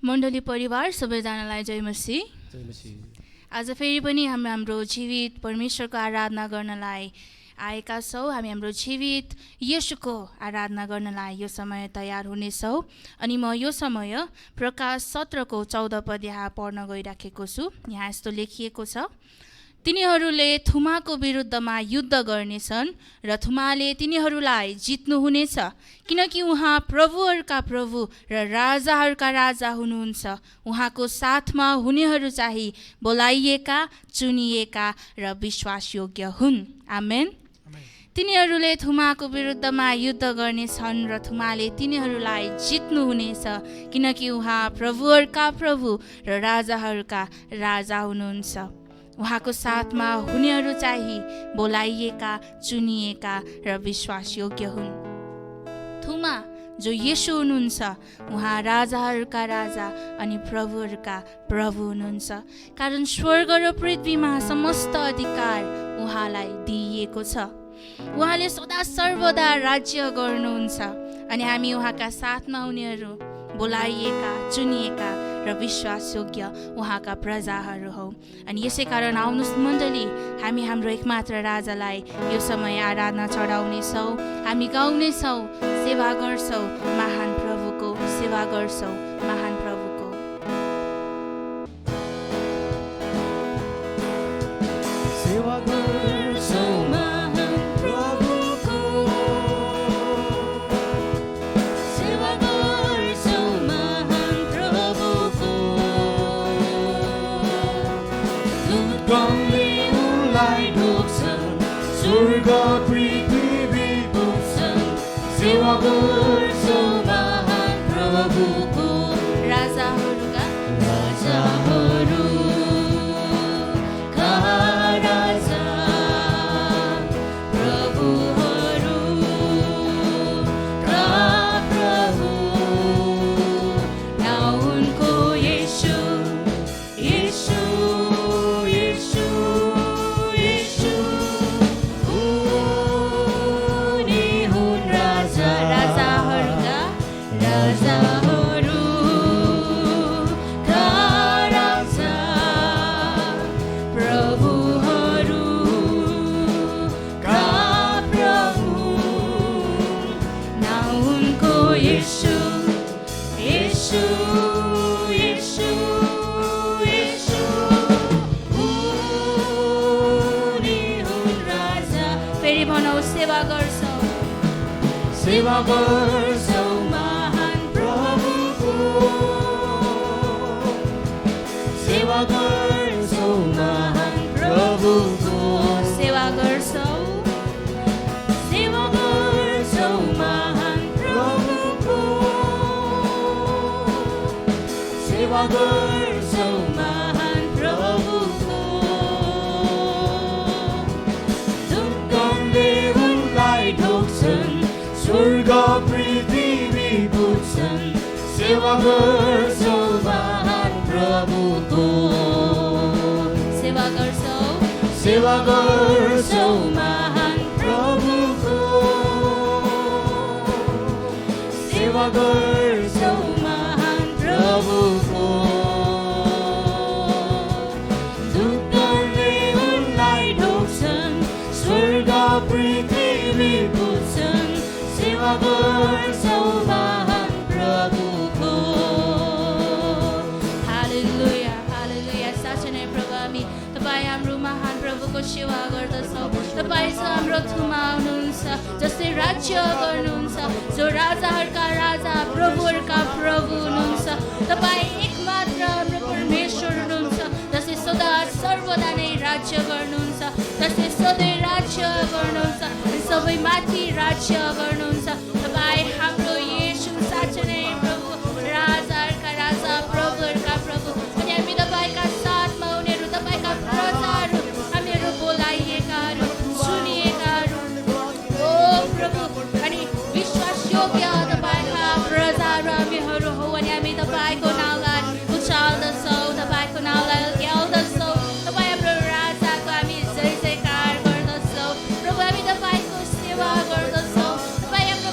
मण्डली परिवार सबैजनालाई जय मसीह। जय मसीह। आज फेरि पनि हामी हाम्रो जीवित परमेश्वरको आराधना गर्नलाई आएका छौँ। हामी हाम्रो जीवित येशूको आराधना गर्नलाई यो समय तयार हुनेछौँ। अनि म यो समय प्रकाश 17 को 14 पद यहाँ पढ्न गइराखेको छु। यहाँ यस्तो लेखिएको छ, तिनीहरूले थुमाको विरुद्धमा युद्ध गर्नेछन् र थुमाले तिनीहरूलाई जित्नुहुनेछ, किनकि उहाँ प्रभुहरूका प्रभु र राजाहरूका राजा हुनुहुन्छ। उहाँको साथमा हुनेहरू चाहिँ बोलाइएका, चुनिएका र विश्वासयोग्य हुन्। आमेन। तिनीहरूले थुमाको विरुद्धमा युद्ध गर्नेछन् र थुमाले तिनीहरूलाई जित्नुहुनेछ, किनकि उहाँ प्रभुहरूका प्रभु र राजाहरूका राजा हुनुहुन्छ। उहाँको साथमा हुनेहरू चाहिँ बोलाइएका, चुनिएका र विश्वासयोग्य हुन्। थुमा जो येशू हुनुहुन्छ, उहाँ राजाहरूका राजा अनि प्रभुहरूका प्रभु हुनुहुन्छ। कारण स्वर्ग र पृथ्वीमा समस्त अधिकार उहाँलाई दिइएको छ। उहाँले सदा सर्वदा राज्य गर्नुहुन्छ अनि हामी उहाँका साथमा हुनेहरू बोलाइएका, चुनिएका र विश्वासयोग्य उहाँका प्रजाहरू हौ। अनि यसै कारण आउनुहोस् मण्डली, हामी हाम्रो एकमात्र राजालाई यो समय आराधना चढाउनेछौँ। हामी गाउनेछौँ, सेवा गर्छौँ, महान प्रभुको सेवा गर्छौँ, महान प्रभुको। सेवा गर्छौँ महान प्रभुको, सेवा गर्छौँ महान प्रभुको। गमले उनलाई ढोक्छन्, स्वर्ग पृथ्वी पुग्छन्। सेवा गर्छौँ महान प्रभुको, राजाहरूका राजाहरूका राजा, प्रभुहरूका प्रभु। नाउँ उनको येशू, येशू, येशू, येशू, उनी हुन् राजा, राजाहरूका राजाहरूका राजा, प्रभुहरूका प्रभु। नाउँ उनको येशू, येशू, येशू, येशू, उनी हुन् राजा। फेरि भनौँ, सेवा गर्छौँ, सेवा गर्छौँ महान प्रभुको, सेवा गर्छौँ महान प्रभुको, सेवा गर्छौँ, सेवा गर्छौँ महान प्रभुको, सेवा गर्छौँ महान प्रभुको। ढुक्कनले उनलाई ढोक्छन्, स्वर्ग पृथ्वी पुग्छन्। सेवा गर्छौँ महान प्रभुको, सेवा गर्छौँ, सेवा गर्छौँ महान प्रभुको, सेवा गर्छौँ महान प्रभुको। ढुक्कनले उनलाई ढोक्छन्, स्वर्ग पृथ्वी पुग्छन्। सेवा गर्छौँ महान प्रभुको। हालेलुया, हालेलुया। साँच्चै नै प्रभु, हामी तपाईँ हाम्रो महान प्रभुको सेवा गर्दछौँ। तपाईँ चाहिँ हाम्रो थुमा हुनुहुन्छ, जसले राज्य गर्नुहुन्छ, जो राजाहरूका राजा, प्रभुहरूका प्रभु हुनुहुन्छ। तपाईँ एकमात्र हाम्रो परमेश्वर हुनुहुन्छ, जसले सदा सर्वदा नै राज्य गर्नुहुन्छ, जसले सधैँ राज्य गर्नुहुन्छ, सबै माथि राज्य गर्नुहुन्छ। तपाईँ हाम्रो येशू साँच्चै नै प्रभु, राजाहरूका राजा, प्रभुहरूका प्रभु। अनि हामी तपाईँका साथमा उनीहरू, तपाईँका प्रजाहरू, हामीहरू बोलाइएकाहरू, सुनिएकाहरू, ओ प्रभु। अनि विश्वासयोग्य तपाईँका प्रजाहरू हामीहरू हौ। अनि हामी तपाईँको नाउँलाई उचाल्दछौँ, तपाईँको नाउँलाई ल्याउँदछौँ। तपाईँ हाम्रो राजाको हामी जय जयकार गर्दछौँ। प्रभु, हामी तपाईँको सेवा गर्दछौँ। तपाईँ हाम्रो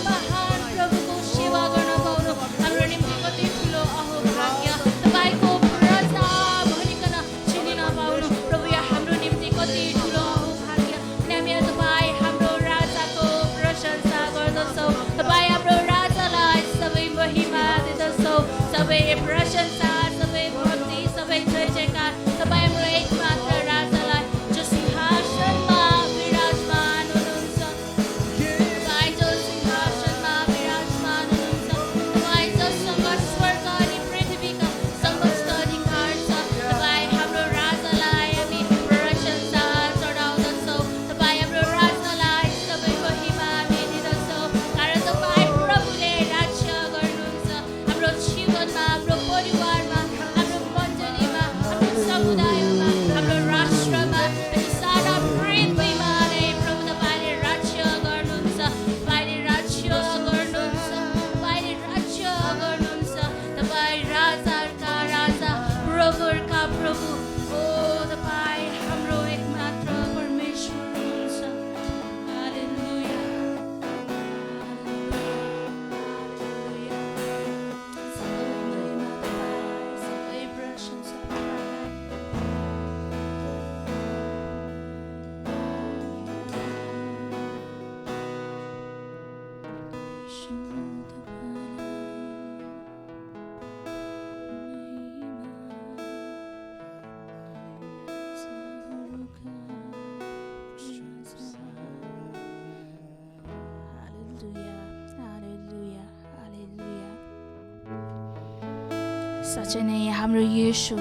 साँच्चै नै हाम्रो येशू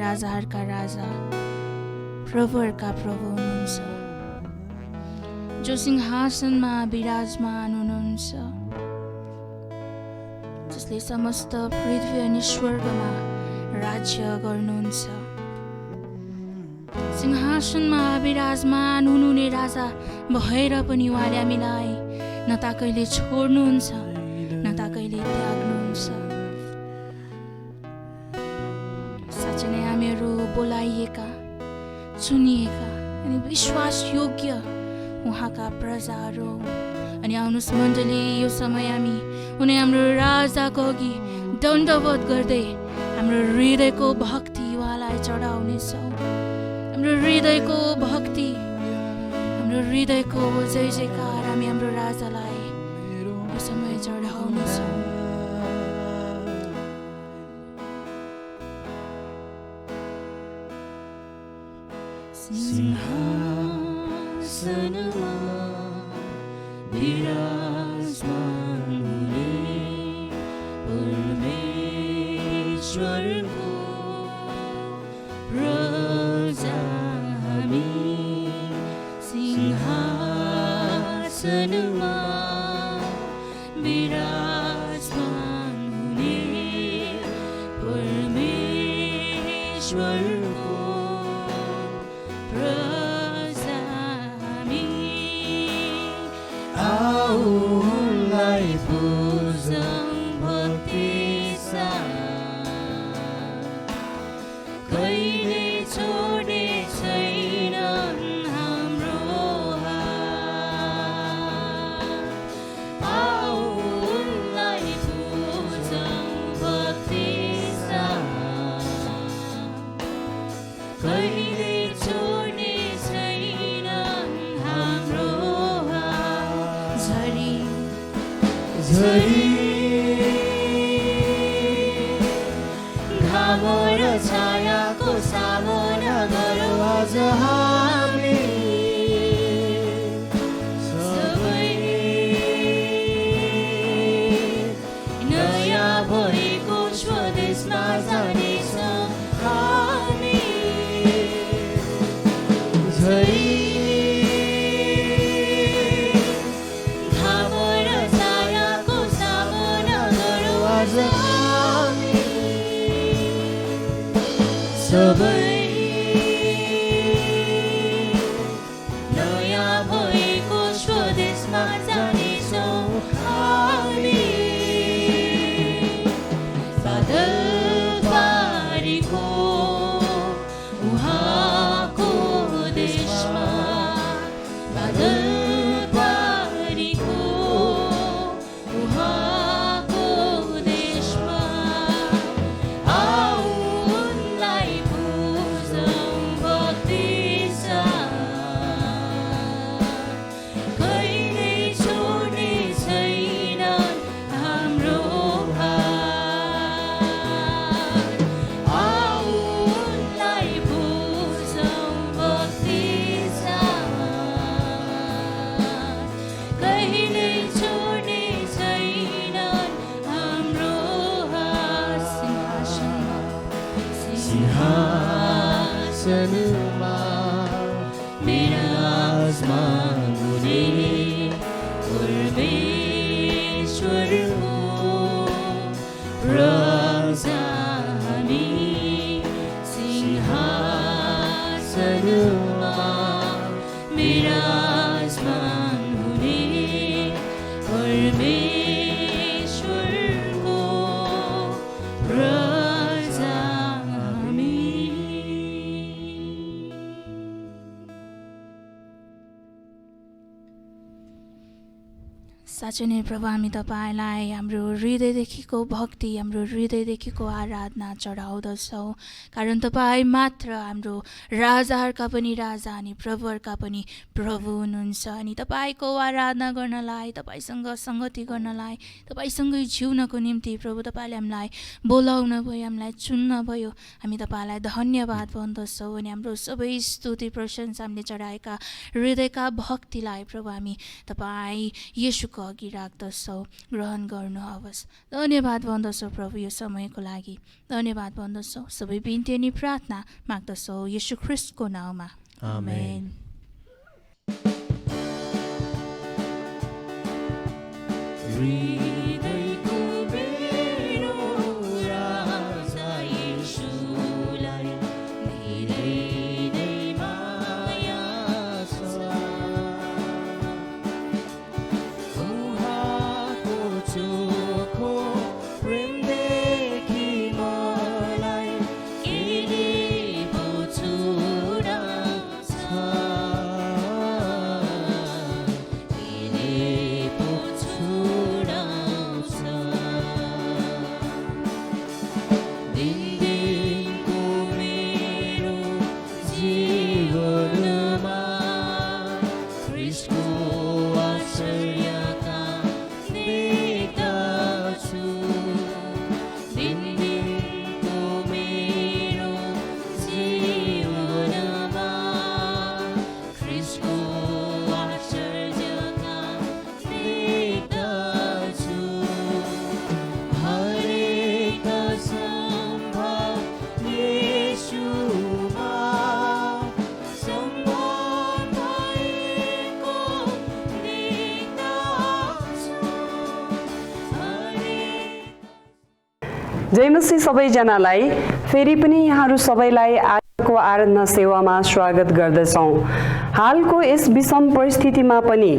राजाहरूका राजा प्रभुहरूका प्रभु हुनुहुन्छ, जो सिंहासनमा विराजमान हुनुहुन्छ, जसले समस्त पृथ्वी अनि स्वर्गमा राज्य गर्नुहुन्छ। सिंहासनमा विराजमान हुनुहुने राजा भएर पनि उहाँले हामीलाई न त कहिले छोड्नुहुन्छ न त कहिले त्याग्नुहुन्छ। साँच्चै नै हामीहरू बोलाइएका, चुनिएका अनि विश्वास योग्य उहाँका प्रजाहरू। अनि आउनुहोस् मण्डली, यो समय हामी उनी हाम्रो राजाको अघि दण्डवत गर्दै हाम्रो हृदयको भक्ति उहाँलाई चढाउनेछौँ। हाम्रो हृदयको भक्ति, हाम्रो हृदयको जय जयकार हामी हाम्रो राजालाई यो समय चढाउनेछौँ। सिंहासनमा विराजमान हुने परमेश्वरको प्रजा हामी, सिंहासनमा विराजमान हुने परमेश्वरको प्रजा हामी, उनलाई पूजौँ भक्ति साथ, कहिले छोड्ने छैनन् हाम्रो हात। उनलाई पूजौँ भक्ति साथ, कहिले छोड्ने छैनन् हाम्रो हात। झरी घाम र छायाको सामना गरौँ आज हामी, सबै नयाँ भएको स्वदेशमा जानेछौँ हामी। झरी सबै नयाँ भएको स्वदेशमा जानेछौँ हामी। बादल पारीको उहाँको देशमा, बादल पारीको उहाँको देशमा, सिंहासनमा विराजमान हुने परमेश्वरको प्रजा हामी, सिंहासनमा विराजमान हुने परमेश्वरको प्रजा हामी। साँच्चै नै प्रभु, हामी तपाईँलाई हाम्रो हृदयदेखिको भक्ति, हाम्रो हृदयदेखिको आराधना चढाउँदछौँ। कारण तपाईँ मात्र हाम्रो राजाहरूका पनि राजा अनि प्रभुहरूका पनि प्रभु हुनुहुन्छ। अनि तपाईँको आराधना गर्नलाई, तपाईँसँग सङ्गति गर्नलाई, तपाईँसँगै जिउनको निम्ति प्रभु तपाईँले हामीलाई बोलाउन भयो, हामीलाई चुन्न भयो। हामी तपाईँलाई धन्यवाद भन्दछौँ। अनि हाम्रो सबै स्तुति प्रशंसा हामीले चढाएका हृदयका भक्तिलाई प्रभु हामी तपाईँ येशूको अघि राख्दछौँ, ग्रहण गर्नुहोस्। धन्यवाद भन्दछौँ प्रभु यो समयको लागि, धन्यवाद भन्दछौँ। सबै बिन्ती अनि प्रार्थना माग्दछौँ येशू ख्रिस्टको नाउँमा, आमेन। हृदयको मेरो राजा येशूलाई धेरै नै माया छ। उहाँको चोखो प्रेमदेखि मलाई केले पो छुटाउँछ, केले पो छुटाउँछ। दिनदिनको मेरो जीवनमा ख्रिस्टको आश्चर्यका देख्दछु। दिनदिनको मेरो जीवनमा ख्रिस्टको आश्चर्यका देख्दछु। हरेक सम्भव येशूमा सम्भव भएको देख्दछु। जय मसीह सबैजनालाई फेरि पनि यहाँहरू सबैलाई आजको आराधना सेवामा स्वागत गर्दछौँ। हालको यस विषम परिस्थितिमा पनि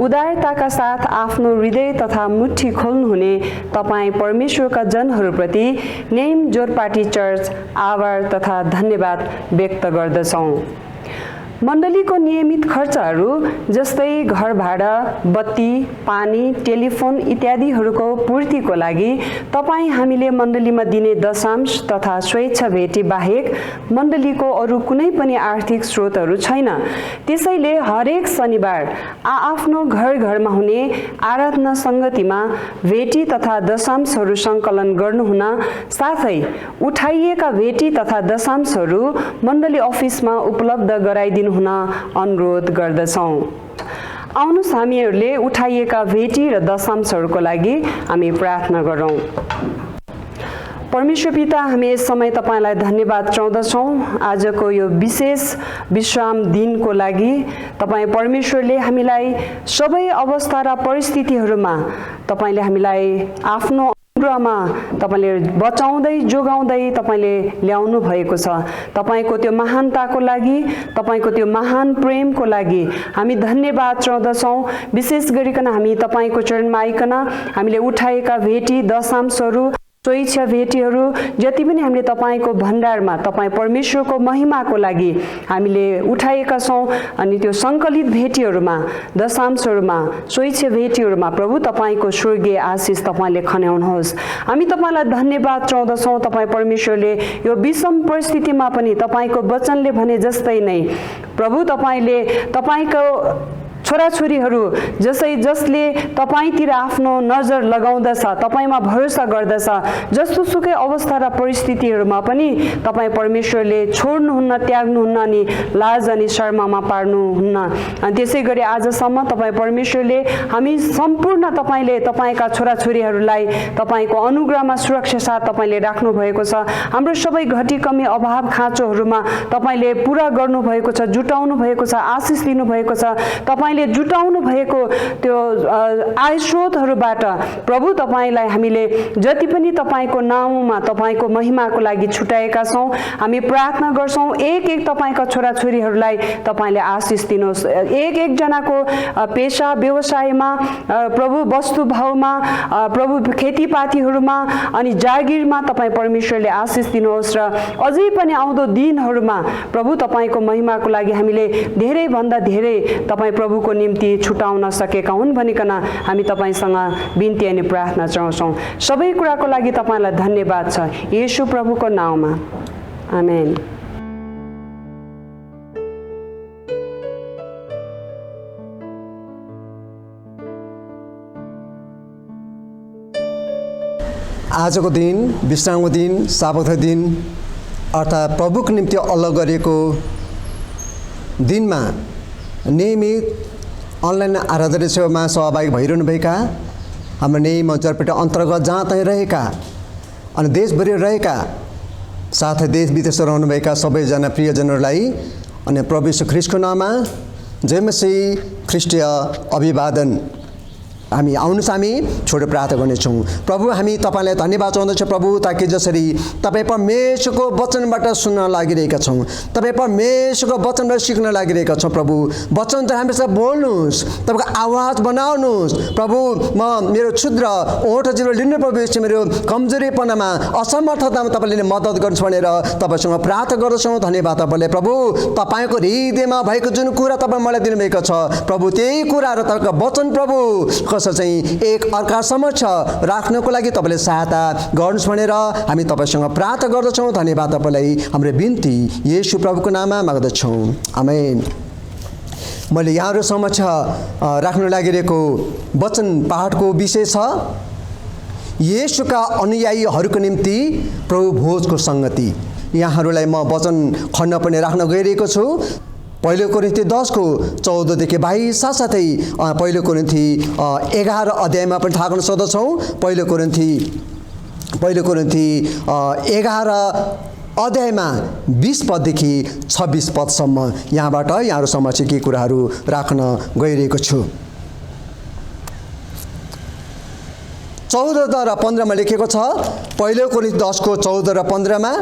उदारताका साथ आफ्नो हृदय तथा मुट्ठी खोल्नुहुने तपाईँ परमेश्वरका जनहरूप्रति नेम जोरपाटी चर्च आभार तथा धन्यवाद व्यक्त गर्दछौँ। मण्डलीको नियमित खर्चहरू जस्तै घर भाडा, बत्ती, पानी, टेलिफोन इत्यादिहरूको पूर्तिको लागि तपाईँ हामीले मण्डलीमा दिने दशांश तथा स्वेच्छा भेटी बाहेक मण्डलीको अरू कुनै पनि आर्थिक स्रोतहरू छैन। त्यसैले हरेक शनिबार आआफ्नो घर घरमा हुने आराधना सङ्गतिमा भेटी तथा दशांशहरू सङ्कलन गर्नुहुन साथै उठाइएका भेटी तथा दशांशहरू मण्डली अफिसमा उपलब्ध गराइदिनु हुन अनुरोध गर्दछौँ। आउनुहोस् हामीहरूले उठाइएका भेटी र दशांशहरूको लागि हामी प्रार्थना गरौँ। परमेश्वर पिता, हामी यस समय तपाईँलाई धन्यवाद चाहँदछौँ आजको यो विशेष विश्राम दिनको लागि। तपाईँ परमेश्वरले हामीलाई सबै अवस्था र परिस्थितिहरूमा तपाईँले हामीलाई आफ्नो अनुग्रहमा तपाईँले बचाउँदै जोगाउँदै तपाईँले ल्याउनु भएको छ। तपाईँको त्यो महानताको लागि, तपाईँको त्यो महान प्रेमको लागि हामी धन्यवाद चाहँदछौँ। विशेष गरिकन हामी तपाईँको चरणमा आइकन हामीले उठाएका भेटी दशांशहरू स्वेच्छा भेटीहरू जति पनि हामीले तपाईँको भण्डारमा तपाईँ परमेश्वरको महिमाको लागि हामीले उठाएका छौँ अनि त्यो सङ्कलित भेटीहरूमा दशांशहरूमा स्वेच्छा भेटीहरूमा प्रभु तपाईँको स्वर्गीय आशिष तपाईँले खन्याउनुहोस्। हामी तपाईँलाई धन्यवाद चाहँदछौँ। तपाईँ परमेश्वरले यो विषम परिस्थितिमा पनि तपाईँको वचनले भने जस्तै नै प्रभु तपाईँले तपाईँको छोराछोरीहरू जसले तपाईँतिर आफ्नो नजर लगाउँदछ, तपाईँमा भरोसा गर्दछ, जस्तो सुकै अवस्था र परिस्थितिहरूमा पनि तपाईँ परमेश्वरले छोड्नुहुन्न, त्याग्नुहुन्न अनि लाज अनि शर्ममा पार्नुहुन्न। अनि त्यसै गरी आजसम्म तपाईँ परमेश्वरले हामी सम्पूर्ण तपाईँले तपाईँका छोराछोरीहरूलाई तपाईँको अनुग्रहमा सुरक्षा साथ तपाईँले राख्नु भएको छ। हाम्रो सबै घटी कमी अभाव खाँचोहरूमा तपाईँले पुरा गर्नुभएको छ, जुटाउनु भएको छ, आशिष दिनुभएको छ। तपाईँले जुटाउनु भएको त्यो आय स्रोतहरूबाट प्रभु तपाईँलाई हामीले जति पनि तपाईँको नाउँमा तपाईँको महिमाको लागि छुटाएका छौँ हामी प्रार्थना गर्छौँ। एक एक तपाईँका छोराछोरीहरूलाई तपाईँले आशिष दिनुहोस्। एक एकजनाको पेसा व्यवसायमा प्रभु, वस्तुभावमा प्रभु, खेतीपातीहरूमा अनि जागिरमा तपाईँ परमेश्वरले आशिष दिनुहोस् र अझै पनि आउँदो दिनहरूमा प्रभु तपाईँको महिमाको लागि हामीले धेरैभन्दा धेरै तपाईँ प्रभुको निम्ति छुटाउन सकेका हुन् भनिकन हामी तपाईँसँग बिन्ती अनि प्रार्थना चाहन्छौँ। सबै कुराको लागि तपाईँलाई धन्यवाद छ येशू प्रभुको नाउँमा, आमेन। आजको दिन विश्रामको दिन, साबतको दिन अर्थात् प्रभुको निम्ति अलग गरेको दिनमा नियमित अनलाइन आराधना सेवामा सहभागी भइरहनुभएका हाम्रो नेम जरपेटा अन्तर्गत जहाँ तहीँ रहेका अनि देशभरि रहेका साथै देश विदेशमा रहनुभएका सबैजना प्रियजनहरूलाई अनि प्रभु यीशु ख्रीष्टको नाममा जय मसीह ख्रीष्टीय अभिवादन। हामी आउनुहोस् हामी छोटो प्रार्थना गर्नेछौँ। प्रभु हामी तपाईँलाई धन्यवाद चाहँदछौँ प्रभु, ताकि जसरी तपाईँ परमेश्वरको वचनबाट सुन्न लागिरहेका छौँ, तपाईँ परमेश्वरको वचनबाट सिक्न लागिरहेका छौँ प्रभु। वचन त हामीसँग बोल्नुहोस्, तपाईँको आवाज बनाउनुहोस् प्रभु। म मेरो क्षुद्र ओठ जिरो लिनु प्रभु, यस मेरो कमजोरीपनामा असमर्थतामा तपाईँले मद्दत गर्नुहोस् भनेर तपाईँसँग प्रार्थना गर्दछौँ। धन्यवाद तपाईँलाई प्रभु। तपाईँको हृदयमा भएको जुन कुरा तपाईँ मलाई दिनुभएको छ प्रभु, त्यही कुराहरू तपाईँको वचन प्रभु चाहिँ एक अर्का समक्ष राख्नको लागि तपाईँले सहायता गर्नुहोस् भनेर हामी तपाईँसँग प्रार्थना गर्दछौँ। धन्यवाद तपाईँलाई। हाम्रो बिन्ती येशू प्रभुको नाममा माग्दछौँ, आमेन। मैले यहाँहरू समक्ष राख्न लागिरहेको वचन पाठको विषय छ येशूका अनुयायीहरूको निम्ति प्रभु भोजको सङ्गति। यहाँहरूलाई म वचन खण्ड पनि राख्न गइरहेको छु। पहिलो कोरिन्थी 10को 14देखि 22, साथसाथै पहिलो कोरिन्थी 11 अध्यायमा पनि थाहा गर्न सक्दछौँ। पहिलो कोरिन्थी 11 अध्यायमा 20 पददेखि 26 पदसम्म यहाँबाट यहाँहरू समक्ष केही कुराहरू राख्न गइरहेको छु। 14 र 15मा लेखेको छ। पहिलो कोरिन्थी 10को 14 र 15मा,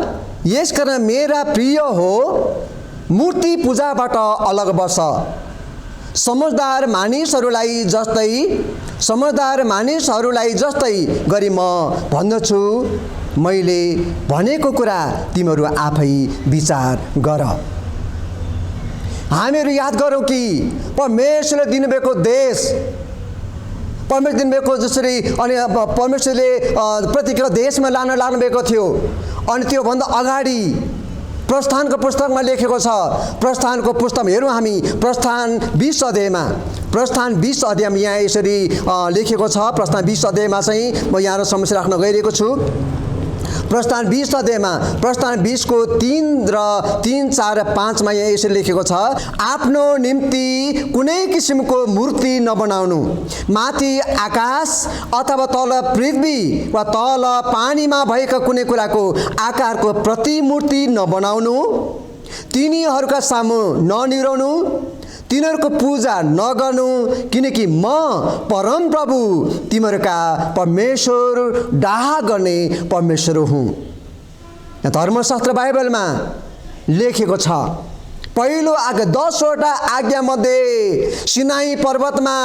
यसकारण मेरा प्रिय हो मूर्ति पूजाबाट अलग बस, समझदार मानिसहरूलाई जस्तै गरी म भन्दछु, मैले भनेको कुरा तिमीहरू आफै विचार गर। हामीहरू याद गरौँ कि परमेश्वरले दिनुभएको देश, परमेश्वर दिनुभएको जसरी अनि परमेश्वरले प्रतिको देशमा लानुभएको थियो। अनि त्योभन्दा अगाडि प्रस्थानको पुस्तकमा लेखेको छ। प्रस्थानको पुस्तकमा हेरौँ हामी प्रस्थान 20 अध्यायमा यहाँ यसरी लेखेको छ। प्रस्थान 20 अध्यायमा चाहिँ म यहाँ समस्या राख्न गइरहेको छु। प्रस्थान 20 अध्यायमा प्रस्थान 20 को 3 र 3, 4 र 5मा यहाँ यसरी लेखेको छ, आफ्नो निम्ति कुनै किसिमको मूर्ति नबनाउनु, माथि आकाश अथवा तल पृथ्वी वा तल पानीमा भएका कुनै कुराको आकारको प्रतिमूर्ति नबनाउनु, तिनीहरूका सामु ननिराउनु, तिनीहरूको पूजा नगर्नु, किनकि म परम प्रभु तिमीहरूका परमेश्वर डाह गर्ने परमेश्वर हुँ। यहाँ धर्मशास्त्र बाइबलमा लेखेको छ। पहिलो 10वटा आज्ञा मध्ये सिनाई पर्वतमा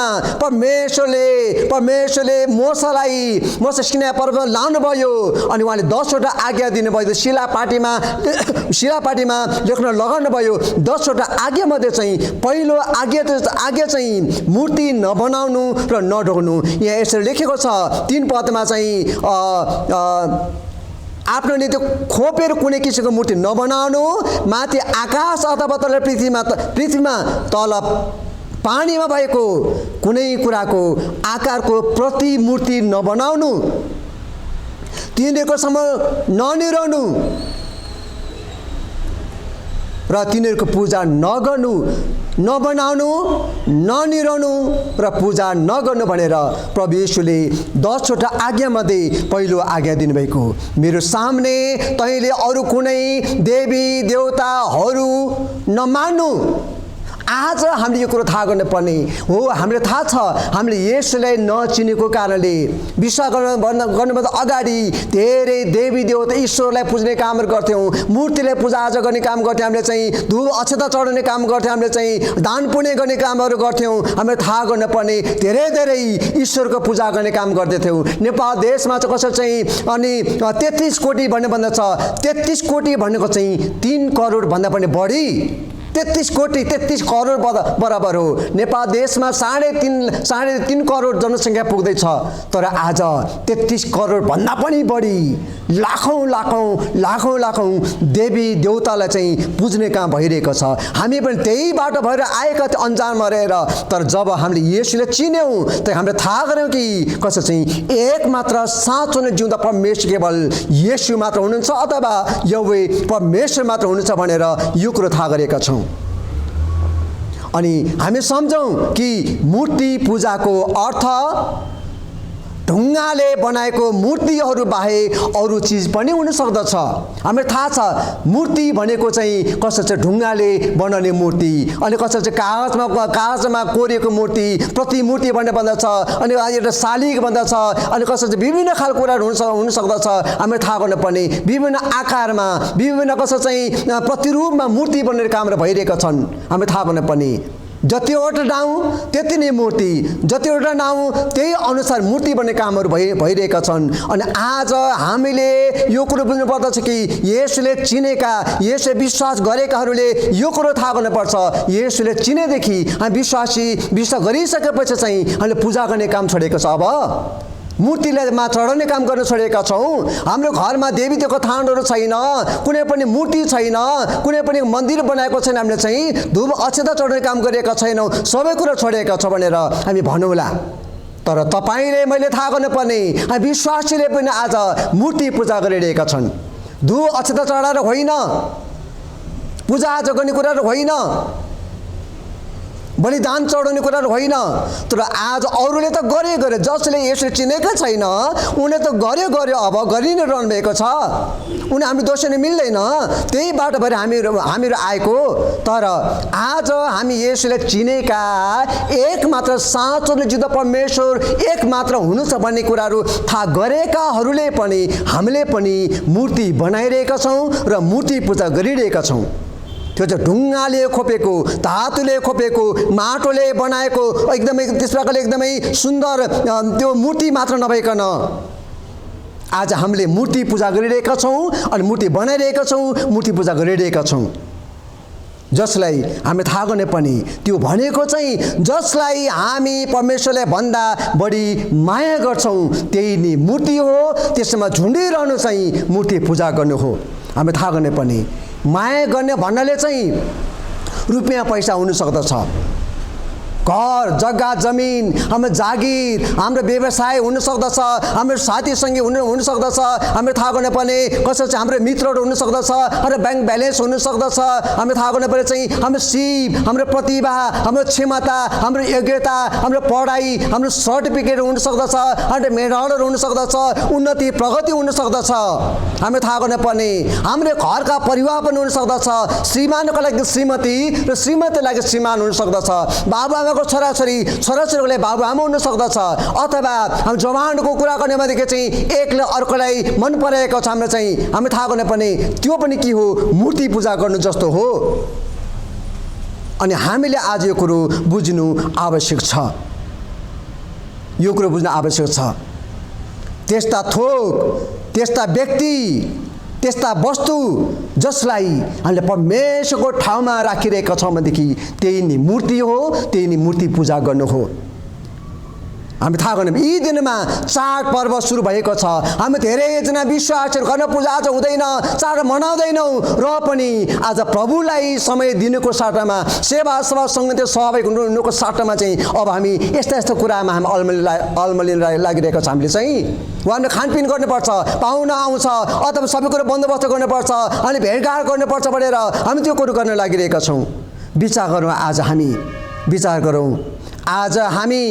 परमेश्वरले मोसा सिनाई पर्वतमा लानुभयो अनि उहाँले 10वटा आज्ञा दिनुभयो। शिलापाटीमा लेख्न लगाउनु भयो। 10वटा आज्ञा मध्ये चाहिँ पहिलो आज्ञा चाहिँ मूर्ति नबनाउनु र नढोग्नु। यहाँ यसरी लेखेको छ 3 पदमा चाहिँ आफ्नो निम्ति खोपेर कुनै किसिमको मूर्ति नबनाउनु, माथि आकाश अथवा तल पृथ्वीमा तल पानीमा भएको कुनै कुराको आकारको प्रतिमूर्ति नबनाउनु, तिनीहरूको सम्म ननिराउनु र तिनीहरूको पूजा नगर्नु, नबनाउनु, ननिराउनु र पूजा नगर्नु भनेर प्रभु येशूले 10वटा आज्ञा मध्ये पहिलो आज्ञा दिनुभएको। मेरो सामने तैँले अरू कुनै देवी देवताहरू नमान्नु। आज हामीले यो कुरो थाहा गर्नुपर्ने हो। हामीले थाहा छ हामीले येशूलाई नचिनेको कारणले विश्वास गर्नुभन्दा अगाडि धेरै देवी देवता ईश्वरलाई पुज्ने कामहरू गर्थ्यौँ, मूर्तिलाई पूजाआजा गर्ने काम गर्थ्यौँ, हामीले चाहिँ धुप अक्षता चढाउने काम गर्थ्यौँ, हामीले चाहिँ दान पुण्य गर्ने कामहरू गर्थ्यौँ। हामीले थाहा गर्नुपर्ने धेरै ईश्वरको पूजा गर्ने काम गर्दथ्यौँ। नेपाल देशमा चाहिँ कसरी चाहिँ अनि 33 कोटी भन्ने भन्दा छ। 33 कोटी भनेको चाहिँ 3 करोड भन्दा पनि बढी। 33 करोड बराबर हो। नेपाल देशमा 3.5 करोड जनसङ्ख्या पुग्दैछ, तर आज 33 करोड भन्दा पनि बढी लाखौँ देवी देवतालाई चाहिँ पुज्ने काम भइरहेको छ। हामी पनि त्यही बाटो भएर आएका थियो अन्जानमा रहेर, तर जब हामीले येशूलाई चिन्यौँ त हामीले थाहा गऱ्यौँ कि कसो चाहिँ एक मात्र साँचो नै जिउँदा परमेश्वर केवल येशू मात्र हुनुहुन्छ अथवा यहोवा परमेश्वर मात्र हुनुहुन्छ भनेर यो कुरो थाहा गरेका छौँ। अनि हामी सम्झौँ कि मूर्ति पूजाको अर्थ ढुङ्गाले बनाएको मूर्तिहरू बाहेक अरू चिज पनि हुन सक्दछ। हामीलाई थाहा छ मूर्ति भनेको चाहिँ कसो चाहिँ ढुङ्गाले बनाउने मूर्ति, अनि कसो चाहिँ कागजमा कोरिएको मूर्ति, प्रतिमूर्ति भन्ने भन्दछ, अनि एउटा शालिग भन्दछ, अनि कसो चाहिँ विभिन्न खालको कुराहरू हुन सक्दछ। हामीले थाहा गर्नुपर्ने विभिन्न आकारमा विभिन्न कसो चाहिँ प्रतिरूपमा मूर्ति बनेर कामहरू भइरहेका छन्। हामीले थाहा गर्नुपर्ने जतिवटा नाउँ त्यति नै मूर्ति, जतिवटा नाउँ त्यही अनुसार मूर्ति बन्ने कामहरू भइरहेका छन्। अनि आज हामीले यो कुरो बुझ्नुपर्दछ कि येशूले चिनेका, येशूले विश्वास गरेकाहरूले यो कुरो थाहा गर्नुपर्छ। येशूले चिनेदेखि हामी विश्वास गरिसकेपछि चाहिँ हामीले पूजा गर्ने काम छोडेको छ। अब मूर्तिलाई चढाउने काम गर्न छोडेका छौँ। हाम्रो घरमा देवी देवको थानहरू छैन, कुनै पनि मूर्ति छैन, कुनै पनि मन्दिर बनाएको छैन। हामीले चाहिँ धूप अक्षता चढाउने काम गरेका छैनौँ, सबै कुरा छोडेका छ भनेर हामी भनौँला। तर तपाईँले मैले थाहा गर्नुपर्ने हामी विश्वासीले पनि आज मूर्ति पूजा गरिरहेका छन्। धूप अक्षता चढाएर होइन, पूजाआजा गर्ने कुराहरू होइन, बलिदान चढाउने कुराहरू होइन। तर आज अरूले त गरे जसले यसले चिनेकै छैन उनले त गर्यो अब गरि नै रहनु भएको छ। उनी हामी दोषी मिल्दैन, त्यही बाटो भएर हामीहरू आएको। तर आज हामी यसले चिनेका एकमात्र साँचो जिउँदो परमेश्वर एक मात्र हुनुहुन्छ भन्ने कुराहरू थाहा गरेकाहरूले पनि हामीले पनि मूर्ति बनाइरहेका छौँ र मूर्ति पूजा गरिरहेका छौँ। त्यो चाहिँ ढुङ्गाले खोपेको, धातुले खोपेको, माटोले बनाएको एकदमै त्यस प्रकारले एकदमै सुन्दर त्यो मूर्ति मात्र नभइकन आज हामीले मूर्ति पूजा गरिरहेका छौँ अनि मूर्ति बनाइरहेका छौँ, मूर्ति पूजा गरिरहेका छौँ। जसलाई हामी थाहा गर्ने पनि त्यो भनेको चाहिँ जसलाई हामी परमेश्वरलाई भन्दा बढी माया गर्छौँ त्यही नै मूर्ति हो। त्यसमा झुन्डिरहनु चाहिँ मूर्ति पूजा गर्नु हो। हामी थाहा गर्ने पनि माया गर्ने भन्नाले चाहिँ रुपियाँ पैसा हुन सक्दछ, घर जग्गा जमिन, हाम्रो जागिर, हाम्रो व्यवसाय हुन सक्दछ, हाम्रो साथीसँगै हुन सक्दछ, हाम्रो थाहा गर्ने पर्ने कसो चाहिँ हाम्रो मित्रहरू हुन सक्दछ, हाम्रो ब्याङ्क ब्यालेन्स हुन सक्दछ, हाम्रो थाहा गर्ने पर्ने चाहिँ हाम्रो सिप, हाम्रो प्रतिभा, हाम्रो क्षमता, हाम्रो योग्यता, हाम्रो पढाइ, हाम्रो सर्टिफिकेट हुन सक्दछ, हाम्रो मेडलहरू हुन सक्दछ, उन्नति प्रगति हुन सक्दछ। हामीले थाहा गर्ने पर्ने हाम्रो घरका परिवार पनि हुन सक्दछ, श्रीमानको लागि श्रीमती र श्रीमतीको लागि श्रीमान हुन सक्दछ, बाबुआमा छोराछोरीको लागि बाबुआमा हुन सक्दछ, अथवा हामी जवानको कुरा गर्ने भनेदेखि चाहिँ एकले अर्कोलाई मन पराएको छ। हाम्रो चाहिँ हामी थाहा गर्नुपर्ने त्यो पनि के हो, मूर्ति पूजा गर्नु जस्तो हो। अनि हामीले आज यो कुरो बुझ्नु आवश्यक छ, यो कुरो बुझ्नु आवश्यक छ। त्यस्ता थोक, त्यस्ता व्यक्ति, त्यस्ता वस्तु जसलाई हामीले परमेश्वरको ठाउँमा राखिरहेका छौँ भनेदेखि त्यही नै मूर्ति हो, त्यही नै मूर्ति पूजा गर्नु हो। हामी थाहा गर्ने यी दिनमा चाड पर्व सुरु भएको छ। हामी धेरैजना विश्वासहरू गर्न पूजाआजा हुँदैन, चाड मनाउँदैनौँ र पनि आज प्रभुलाई समय दिनुको साटामा सेवा सङ्गीत सहभागी हुनुको साटामा चाहिँ अब हामी यस्ता कुरामा हामी अलमलिन लागिरहेको छ। हामीले चाहिँ उहाँले खानपिन गर्नुपर्छ, पाहुना आउँछ अथवा सबै कुरो बन्दोबस्त गर्नुपर्छ, अनि भेटघाट गर्नुपर्छ भनेर हामी त्यो कुरो गर्न लागिरहेका छौँ। विचार गरौँ, आज हामी विचार गरौँ। आज हामी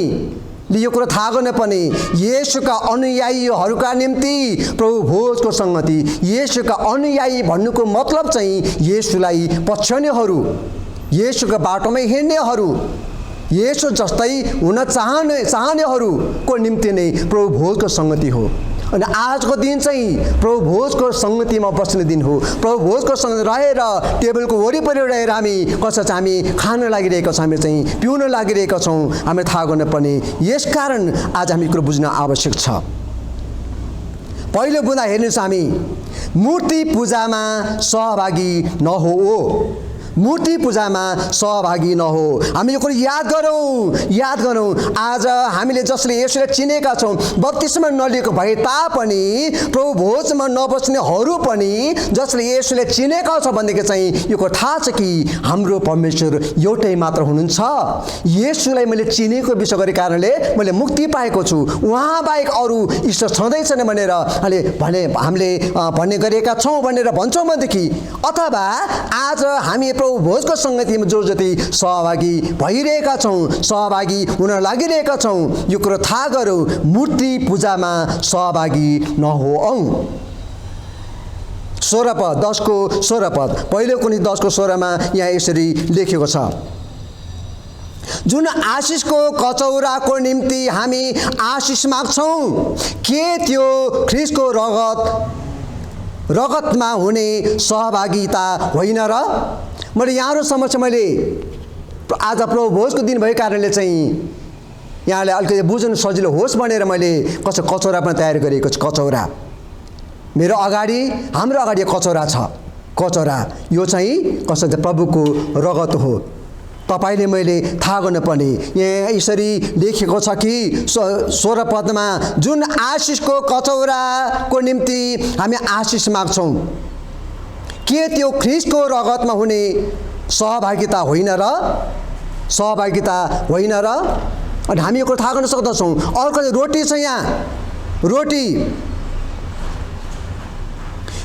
यो कुरो थाहा गर्न पनि येशूका अनुयायीहरूका निम्ति प्रभु भोजको सङ्गति, येशूका अनुयायी भन्नुको मतलब चाहिँ येशूलाई पछ्याउनेहरू, येशूको बाटोमा हिँड्नेहरू, येशू जस्तै हुन चाहनेहरूको निम्ति नै प्रभु भोजको सङ्गति हो। अनि आजको दिन चाहिँ प्रभु भोजको सङ्गतिमा बस्ने दिन हो। प्रभु भोजको सङ्गति रहेर टेबलको वरिपरि रहेर हामी कसो चाहिँ हामी खान लागिरहेका छौँ, हामी चाहिँ पिउन लागिरहेका छौँ। हामीले थाहा गर्नुपर्ने यसकारण आज हामी कुरो बुझ्न आवश्यक छ। पहिलो बुँदा हेर्नुहोस्, हामी मूर्ति पूजामा सहभागी नहो, मूर्ति पूजामा सहभागी नहो। हामी यो कुरो याद गरौँ। आज हामीले जसले यसले चिनेका छौँ, बत्तिसमा नलिएको भए तापनि प्रभु भोजमा नबस्नेहरू पनि जसले यसले चिनेका छ भनेदेखि चाहिँ यो कुरो थाहा छ कि हाम्रो परमेश्वर एउटै मात्र हुनुहुन्छ। येशूलाई मैले चिनेको विषय गरे कारणले मैले मुक्ति पाएको छु, उहाँ बाहेक अरू ईश्वर छँदैछन् भनेर हामीले भन्ने गरेका छौँ भनेर भन्छौँ भनेदेखि, अथवा आज हामी प्रभु भोजको सङ्गतिमा जो जति सहभागी भइरहेका छौँ, सहभागी हुन लागिरहेका छौँ, यो कुरो थाहा गरौँ, मूर्ति पूजामा सहभागी नहोऔँ। 16 पद 10 को 16 पद, पहिलो कोरिन्थी 10 को 16 मा यहाँ यसरी लेखेको छ, जुन आशिषको कचौराको निम्ति हामी आशिष माग्छौँ, के त्यो ख्रीष्टको रगतमा हुने सहभागिता होइन र? मैले यहाँहरू समक्ष मैले आज प्रभु भोजको दिन भएको कारणले चाहिँ यहाँले अलिकति बुझ्नु सजिलो होस् भनेर मैले कसो कचौरा पनि तयार गरेको छु। कचौरा मेरो अगाडि, हाम्रो अगाडि कचौरा छ। कचौरा यो चाहिँ कसो प्रभुको रगत हो। तपाईले मैले थाहा गर्नुपर्ने, यहाँ यसरी लेखेको छ कि 16 पदमा, जुन आशिषको कचौराको निम्ति हामी आशिष माग्छौँ, के त्यो ख्रीष्टको रगतमा हुने सहभागिता होइन र? सहभागिता होइन र? अनि हामी यो कुरा थाहा गर्न सक्दछौँ। अर्को रोटी छ यहाँ, रोटी,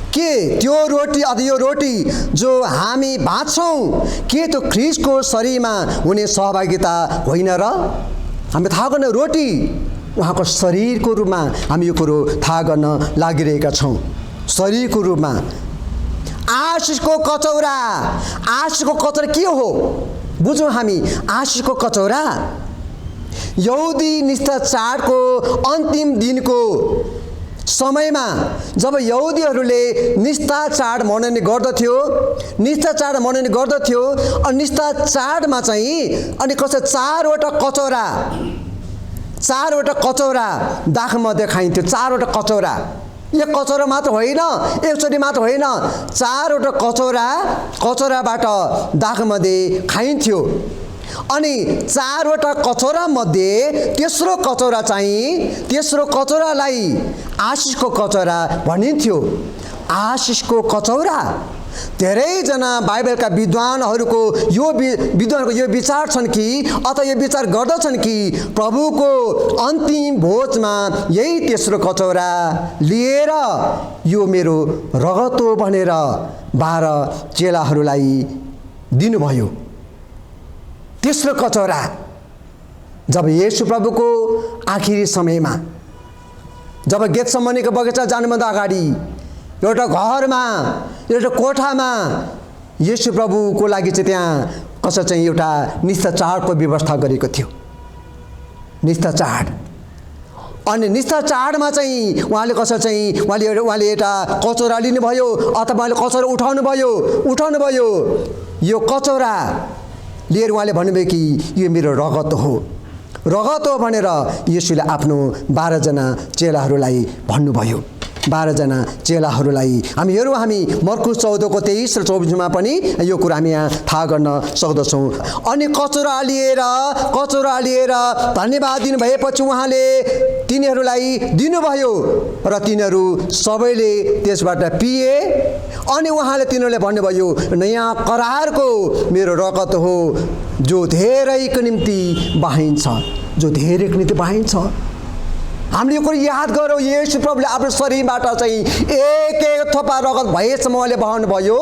के त्यो रोटी अथवा यो रोटी जो हामी बाँच्छौँ, के त्यो ख्रीष्टको शरीरमा हुने सहभागिता होइन र? हामी थाहा गर्न, रोटी उहाँको शरीरको रूपमा हामी यो कुरो थाहा गर्न लागिरहेका छौँ। शरीरको रूपमा आशिषको कचौरा, आशिषको कचौरा के हो बुझौँ हामी। आशिषको कचौरा यहुदी निष्ठा चाडको अन्तिम दिनको समयमा जब यहुदीहरूले निष्ठा चाड मनाउने गर्दथ्यो, निष्ठा चाड मनाउने गर्दथ्यो, अनि निष्ठा चाडमा चाहिँ अनि कसै चारवटा कचौरा दाखमा देखाइन्थ्यो। चारवटा कचौरा, एक कचौरा मात्र होइन, एकचोटि मात्र होइन, चारवटा कचौराबाट दाखमध्ये खाइन्थ्यो। अनि चारवटा कचौरा मध्ये तेस्रो कचौरालाई आशिषको कचौरा भनिन्थ्यो। आशिषको कचौरा, धेरैजना बाइबलका विद्वानहरूको यो विचार छन् कि अथवा यो विचार गर्दछन् कि प्रभुको अन्तिम भोजमा यही तेस्रो कचौरा लिएर यो मेरो रगत हो भनेर 12 चेलाहरूलाई दिनुभयो। तेस्रो कचौरा जब येशू प्रभुको आखिरी समयमा, जब गेत्समनीको बगैँचा जानुभन्दा अगाडि एउटा घरमा, एउटा कोठामा येशू प्रभुको लागि चाहिँ त्यहाँ कसो चाहिँ एउटा निष्ठा चाडको व्यवस्था गरेको थियो। निष्ठा चाड, अनि निष्ठा चाडमा चाहिँ उहाँले कसो चाहिँ उहाँले एउटा कचौरा लिनुभयो अथवा उहाँले कचौरा उठाउनु भयो। यो कचौरा लिएर उहाँले भन्नुभयो कि यो मेरो रगत हो भनेर येशूले आफ्नो 12 जना चेलाहरूलाई भन्नुभयो। 12 जना चेलाहरूलाई हामी हेरौँ, हामी मर्कुस 14 को 23 र 24 मा पनि यो कुरा हामी यहाँ थाहा गर्न सक्दछौँ। अनि कचौरा लिएर धन्यवाद दिनु भएपछि उहाँले तिनीहरूलाई दिनुभयो र तिनीहरू सबैले त्यसबाट पिए। अनि उहाँले तिनीहरूले भन्नुभयो, नयाँ करारको मेरो रगत हो जो धेरैको निम्ति बहाइन्छ। हामीले यो कुरा याद गरौँ, येशू प्रभुले आफ्नो शरीरबाट चाहिँ एक थोपा रगत भएसम्म उहाँले बहाउनु भयो,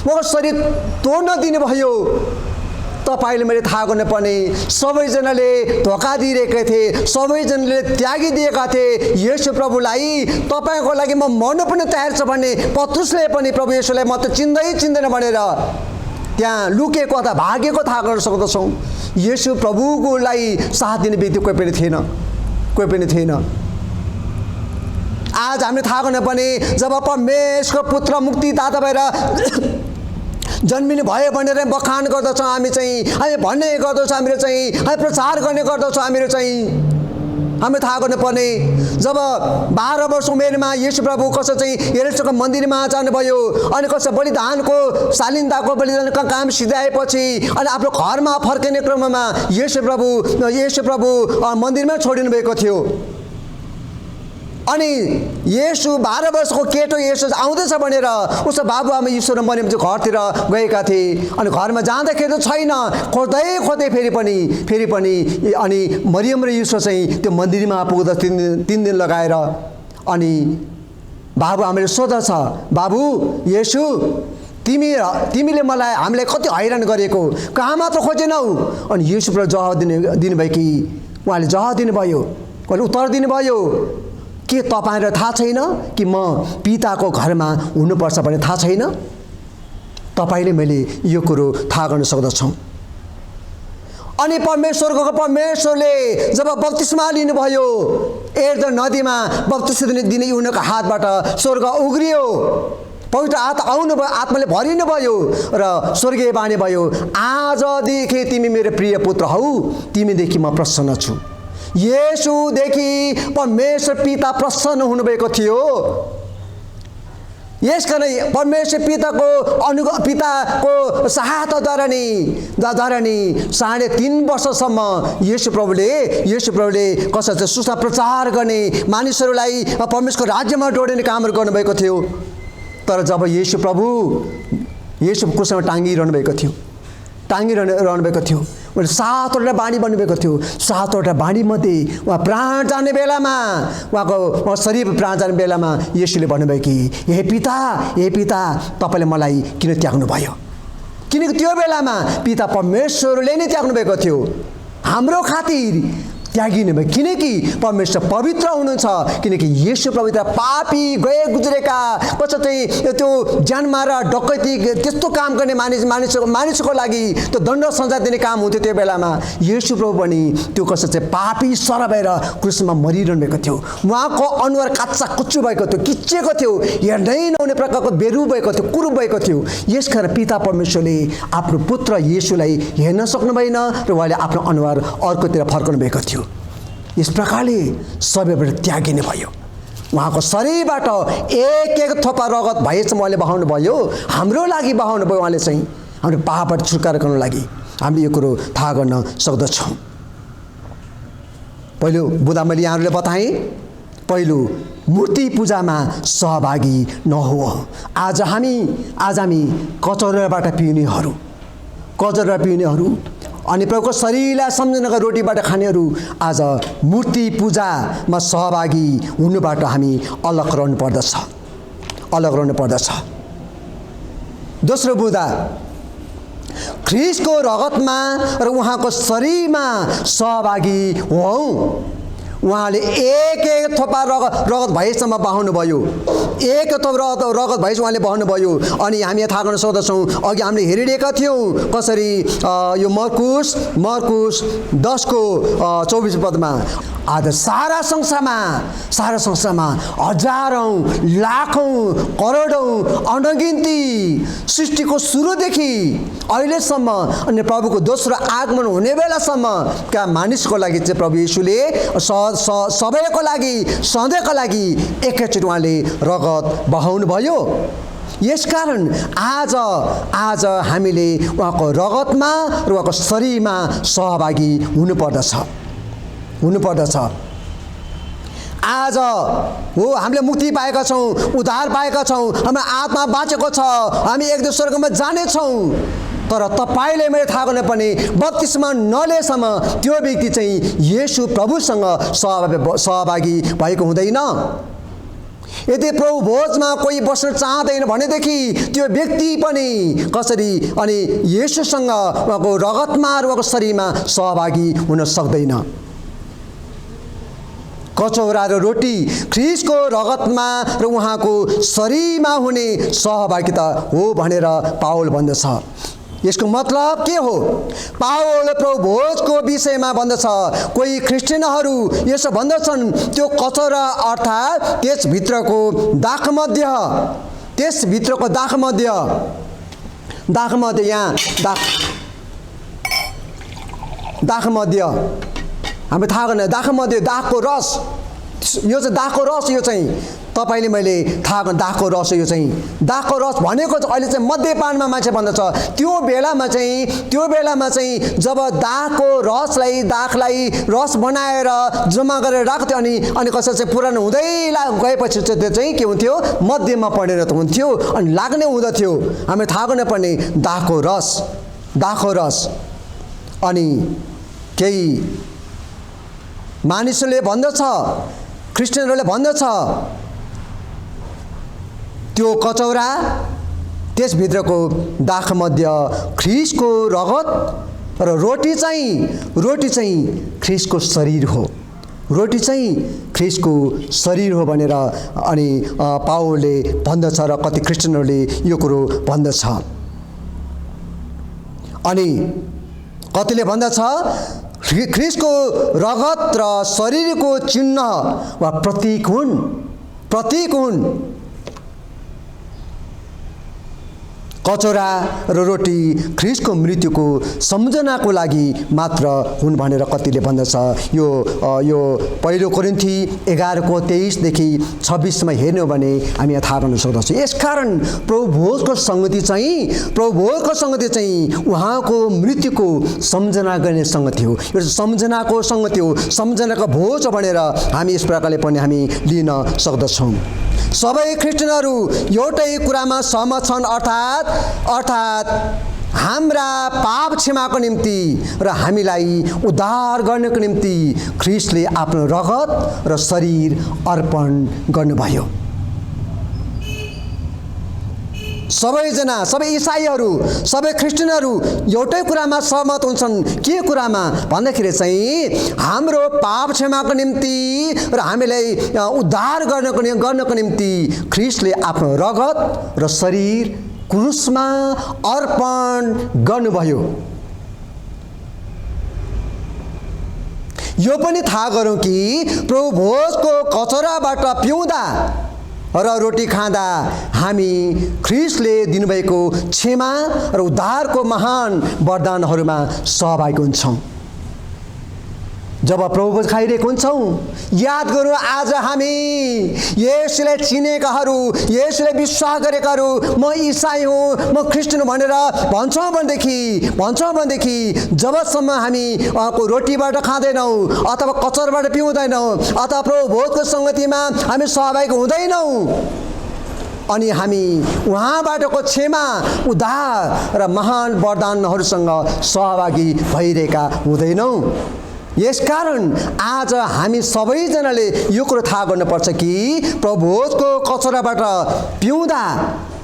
उहाँको शरीर तोड्न दिनुभयो। तपाईँले मैले थाहा गर्नुपर्ने, सबैजनाले धोका दिइरहेका थिए, सबैजनाले त्यागिदिएका थिए येशू प्रभुलाई। तपाईँको लागि म मर्नु पनि तयार छ भन्ने पत्रुसले पनि प्रभु येशूलाई म त चिन्दैन भनेर त्यहाँ लुकेको अथवा भागेको थाहा गर्न सक्दछौँ। येशू प्रभुकोलाई साथ दिने व्यक्ति कोही पनि थिएन। आज हामीले थाहा गर्नुपर्ने, जब परमेश्वरको पुत्र मुक्तिदाता भएर जन्मिनु भयो भनेर बखान गर्दछौँ, हामी भन्ने गर्दछौँ, हामी प्रचार गर्ने गर्दछौँ। हामी थाहा गर्नुपर्ने, जब 12 वर्ष उमेरमा येशू प्रभु कसो चाहिँ यरुशलेमको मन्दिरमा जानुभयो, अनि कसो बलिदानको काम सिधाएपछि अनि आफ्नो घरमा फर्किने क्रममा येशू प्रभु मन्दिरमै छोडिनु भएको थियो। अनि येशू 12 वर्षको केटो येशू आउँदैछ भनेर उसको बाबुआमा ईश्वर मरियम चाहिँ घरतिर गएका थिए। अनि घरमा जाँदाखेरि त छैन, खोज्दै फेरि पनि अनि मरियम र ईश्वर चाहिँ त्यो मन्दिरमा पुग्दा 3 दिन लगाएर अनि बाबुआमाले सोध्दछ, बाबु येशू तिमीले मलाई हामीलाई कति हैरान गरेको, कहाँ मात्र खोजेनौ? अनि येशू प्रभु जवाब दिनुभयो कि उहाँले जवाब दिनुभयो, उहाँले उत्तर दिनुभयो के तपाईँलाई थाहा छैन कि म पिताको घरमा हुनुपर्छ भन्ने थाहा छैन? तपाईँले मैले यो कुरो थाहा गर्न सक्दछौँ। अनि परमेश्वरले जब बप्तिस्मा लिनुभयो, एर्दन नदीमा बप्तिस्मा दिने युहन्नाको हातबाट स्वर्ग उग्रियो, पवित्र आत्मा आउनुभयो, आत्माले भरिनुभयो र स्वर्गीय बाणी भयो, आजदेखि तिमी मेरो प्रिय पुत्र हौ, तिमीदेखि म प्रसन्न छु। येशूदेखि परमेश्वर पिता प्रसन्न हुनुभएको थियो। यसकारण परमेश्वर पिताको सहायताद्वारा नि 3.5 वर्षसम्म येशू प्रभुले कसरी चाहिँ सुसमाचार प्रचार गर्ने, मानिसहरूलाई परमेश्वरको राज्यमा जोड्ने कामहरू गर्नुभएको थियो। तर जब येशू क्रुसमा टाँगिरहनु भएको थियो, उहाँले 7वटा बाणी बन्नुभएको थियो। 7वटा बाणीमध्ये उहाँ प्राण जाने बेलामा, उहाँको शरीर प्राण जाने बेलामा येशूले भन्नुभयो कि हे पिता तपाईँले मलाई किन त्याग्नुभयो? किनकि त्यो बेलामा पिता परमेश्वरले नै त्याग्नुभएको थियो, हाम्रो खातिर त्यागिनु भयो। किनकि परमेश्वर पवित्र हुनुहुन्छ, किनकि येशू पवित्र पापी गए गुज्रेका कसो चाहिँ त्यो ज्यानमा र डकैती त्यस्तो काम गर्ने मानिसको लागि त्यो दण्ड सजाय दिने काम हुन्थ्यो। त्यो बेलामा येशू प्रभु पनि त्यो कसो चाहिँ पापी सर भएर क्रुसमा मरिरहनु भएको थियो। उहाँको अनुहार काच्चा कुच्चु भएको थियो, किच्चिएको थियो, हेर्नै नहुने प्रकारको बेरु भएको थियो, कुरूप भएको थियो। यसकारण पिता परमेश्वरले आफ्नो पुत्र येशूलाई हेर्न सक्नु भएन र उहाँले आफ्नो अनुहार अर्कोतिर फर्काउनु भएको थियो। यस प्रकारले सबैबाट त्यागिने भयो। उहाँको शरीरबाट एक थोपा रगत भएसम्म उहाँले बहाउनु भयो, हाम्रो लागि बहाउनु भयो। उहाँले चाहिँ हाम्रो पापबाट छुटकारा गर्नको लागि हामीले यो कुरो थाहा गर्न सक्दछौँ। पहिलो बुधा मैले यहाँहरूले बताएँ, पहिलो मूर्ति पूजामा सहभागी नहो। आज हामी कचौराबाट पिउनेहरू अनि प्रभुको शरीरलाई सम्झनाका रोटीबाट खानेहरू आज मूर्ति पूजामा सहभागी हुनुबाट हामी अलग रहनु पर्दछ। दोस्रो बुँदा ख्रीष्टको रगतमा र उहाँको शरीरमा सहभागी हौँ। उहाँले एक थोपा रगत भएसम्म बहाउनु भयो, एक थोपा रगत भएसम्म उहाँले बहाउनु भयो। अनि हामी थाहा गर्न सक्दछौँ, अघि हामीले हेरिरहेका थियौँ कसरी यो मर्कुस 10:24 पदमा आज सारा संसारमा हजारौँ लाखौँ करोडौँ अनगिन्ती सृष्टिको सुरुदेखि अहिलेसम्म अनि प्रभुको दोस्रो आगमन हुने बेलासम्मका मानिसको लागि चाहिँ प्रभु येशूले सबैको लागि सधैँको लागि एकैचोटि उहाँले रगत बहाउनु भयो। यसकारण आज हामीले उहाँको रगतमा र उहाँको शरीरमा सहभागी हुनुपर्दछ। आज हो हामीले मुक्ति पाएका छौँ, उद्धार पाएका छौँ, हाम्रो आत्मा बाँचेको छ, हामी एक दिन स्वर्गमा जानेछौँ। तर तपाईँले मैले थाहा गर्नुपर्ने बप्तिस्मा नलिएसम्म त्यो व्यक्ति चाहिँ येशू प्रभुसँग सहभागी भएको हुँदैन। यदि प्रभु भोजमा कोही बस्न चाहँदैन भनेदेखि त्यो व्यक्ति पनि कसरी अनि येशूसँग उहाँको रगतमा र उहाँको शरीरमा सहभागी हुन सक्दैन। कचौरा र रोटी ख्रीष्टको रगतमा र उहाँको शरीरमा हुने सहभागिता हो भनेर पावल भन्दछ। यसको मतलब के हो? पावल प्रभु भोजको विषयमा भन्दछ। कोही क्रिस्चियनहरू यसो भन्दछन् त्यो कचौरा अर्थात् त्यसभित्रको दाखमध्य यहाँ दाखमध्य हामी थाहा गर्ने दाखको रस, यो चाहिँ दाखको रस, यो चाहिँ तपाईँले मैले थाहा गर्ने दाखको रस। यो चाहिँ दाखको रस भनेको अहिले चाहिँ मध्यपानमा मान्छे भन्दछ। त्यो बेलामा चाहिँ जब दाखलाई रस बनाएर जम्मा गरेर राख्थ्यो अनि कसरी चाहिँ पुरानो हुँदै गएपछि चाहिँ त्यो चाहिँ के हुन्थ्यो? मध्यमा परिणत हुन्थ्यो अनि लाग्ने हुँदथ्यो। हामीले थाहा गर्नुपर्ने दाखको रस। अनि केही मानिसहरूले भन्दछ, क्रिस्चियनहरूले भन्दछ त्यो त्यसभित्रको दाखमध्य ख्रीष्टको रगत र रोटी चाहिँ ख्रीष्टको शरीर हो। रोटी चाहिँ ख्रीष्टको शरीर हो भनेर अनि पावलले भन्दछ र कति क्रिस्चियनहरूले यो कुरो भन्दछ। अनि कतिले भन्दछ ख्रीष्टको रगत र शरीरको चिन्ह वा प्रतीक हुन्। कचौरा र रोटी ख्रीष्टको मृत्युको सम्झनाको लागि मात्र हुन् भनेर कतिले भन्दछ। यो पहिलो कोरिन्थी 11:23देखि 26मा हेर्नु भने हामी यहाँ थाहा गर्न सक्दछौँ। यसकारण प्रभु भोजको सङ्गति चाहिँ उहाँको मृत्युको सम्झना गर्ने सङ्गति हो। यो सम्झनाको सङ्गति हो, सम्झनाको भोज भनेर हामी यस प्रकारले पनि हामी लिन सक्दछौँ। सबै क्रिस्चियनहरू एउटै कुरामा सहमत छन्, अर्थात् हाम्रा पाप क्षमाको निम्ति र हामीलाई उद्धार गर्नको निम्ति ख्रीष्टले आफ्नो रगत र शरीर अर्पण गर्नुभयो। सबैजना, सबै इसाईहरू, सबै क्रिस्चियनहरू एउटै कुरामा सहमत हुन्छन्। के कुरामा भन्दाखेरि चाहिँ हाम्रो पाप क्षमाको निम्ति र हामीलाई उद्धार गर्नको निम्ति ख्रीष्टले आफ्नो रगत र शरीर क्रुसमा अर्पण गर्नुभयो। यो पनि थाहा गरौँ कि प्रभु भोजको कचौराबाट पिउँदा र रोटी खाँदा हामी ख्रीष्टले दिनुभएको क्षमा र उद्धारको महान वरदानहरूमा सहभागी हुन्छौँ। जब प्रभु भोज खाइरहेको हुन्छौँ याद गरौँ आज हामी येशूलाई चिनेकाहरू, येशूलाई विश्वास गरेकाहरू, म इसाई हुँ, म क्रिस्चियन भनेर भन्छौँ भनेदेखि जबसम्म हामी उहाँको रोटीबाट खाँदैनौँ अथवा कचौराबाट पिउँदैनौँ अथवा प्रभु भोजको सङ्गतिमा हामी सहभागी हुँदैनौँ अनि हामी उहाँबाटको क्षमा, उद्धार र महान वरदानहरूसँग सहभागी भइरहेका हुँदैनौँ। यसकारण आज हामी सबैजनाले यो कुरो थाहा गर्नुपर्छ कि प्रभु भोजको कचौराबाट पिउँदा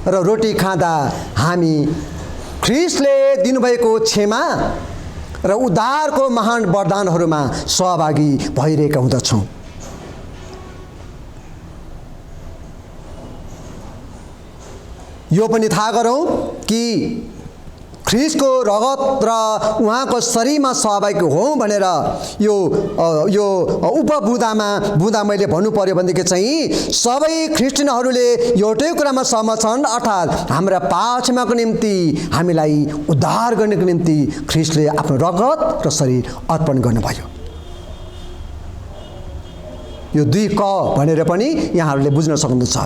र रोटी खाँदा हामी ख्रीष्टले दिनुभएको क्षमा र उद्धारको महान वरदानहरूमा सहभागी भइरहेका हुँदछौँ। यो पनि थाहा गरौँ कि ख्रीष्टको रगत र उहाँको शरीरमा सहभागी हौँ भनेर यो बुँदा मैले भन्नु पर्यो भनेदेखि चाहिँ सबै क्रिस्चियनहरूले एउटै कुरामा सहमत छन्, अर्थात् हाम्रा पाप क्षमाको निम्ति हामीलाई उद्धार गर्नको निम्ति ख्रीष्टले आफ्नो रगत र शरीर अर्पण गर्नुभयो। यो 2 क भनेर पनि यहाँहरूले बुझ्न सक्नुहुन्छ।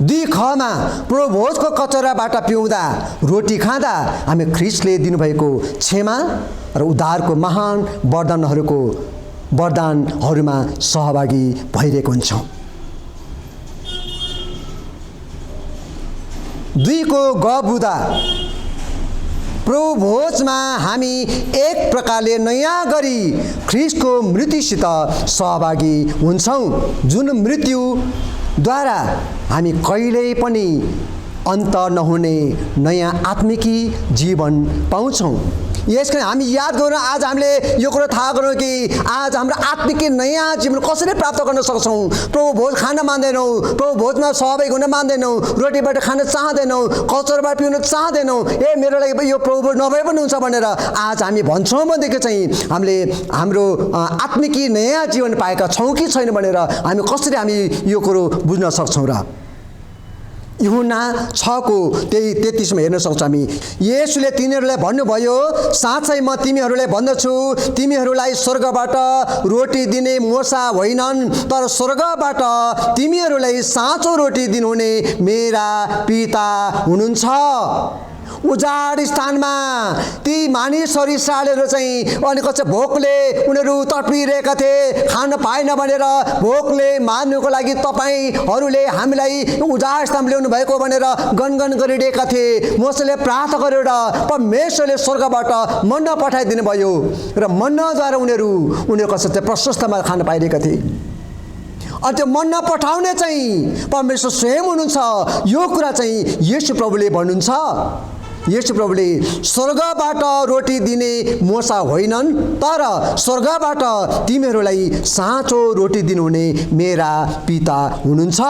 2 खमा प्रभु भोजको कचौराबाट पिउँदा रोटी खाँदा हामी ख्रीष्टले दिनुभएको क्षमा र उद्धारको महान वरदानहरूमा सहभागी भइरहेको हुन्छौँ। 2 को ग बुँदा प्रभु भोजमा हामी एक प्रकारले नयाँ गरी ख्रीष्टको मृत्युसित सहभागी हुन्छौँ, जुन मृत्युद्वारा हामी कहिल्यै पनि अन्त नहुने नयाँ आत्मिकी जीवन पाउँछौँ। यसकारण हामी याद गरौँ, आज हामीले यो कुरो थाहा गरौँ कि आज हाम्रो आत्मिक नयाँ जीवन कसरी प्राप्त गर्न सक्छौँ। प्रभु भोज खान मान्दैनौँ, प्रभु भोजमा सहभागी हुन मान्दैनौँ, रोटीबाट खान चाहँदैनौँ, कचौराबाट पिउन चाहँदैनौँ, मेरो लागि यो प्रभु भोज नभए पनि हुन्छ भनेर आज हामी भन्छौँ भनेदेखि चाहिँ हामीले हाम्रो आत्मिकी नयाँ जीवन पाएका छौँ कि छैन भनेर हामी कसरी हामी यो कुरो बुझ्न सक्छौँ। र यूहन्ना 6:33 हेर्न सक्छौँ हामी। येशूले तिनीहरूलाई भन्नुभयो, साँच्चै म तिमीहरूलाई भन्दछु, तिमीहरूलाई स्वर्गबाट रोटी दिने मूसा होइनन्, तर स्वर्गबाट तिमीहरूलाई साँचो रोटी दिनुहुने मेरा पिता हुनुहुन्छ। उजाड स्थानमा ती मानिसहरू इस्राएलहरू चाहिँ अनि कसै भोकले उनीहरू तडपिरहेका थिए, खान पाएन भनेर भोकले मार्नुको लागि तपाईँहरूले हामीलाई उजाड स्थानमा ल्याउनु भएको भनेर गनगन गरिरहेका थिए। मोसेले प्रार्थना गरेर परमेश्वरले स्वर्गबाट मन्ना पठाइदिनु भयो र मन्नाद्वारा उनीहरू कसै चाहिँ प्रशस्तमा खान पाइरहेका थिए। अनि त्यो मन्ना पठाउने चाहिँ परमेश्वर स्वयं हुनुहुन्छ। यो कुरा चाहिँ येशू प्रभुले भन्नुहुन्छ। येशू प्रभुले स्वर्गबाट रोटी दिने मोसा होइनन्, तर स्वर्गबाट तिमीहरूलाई साँचो रोटी दिनुहुने मेरा पिता हुनुहुन्छ।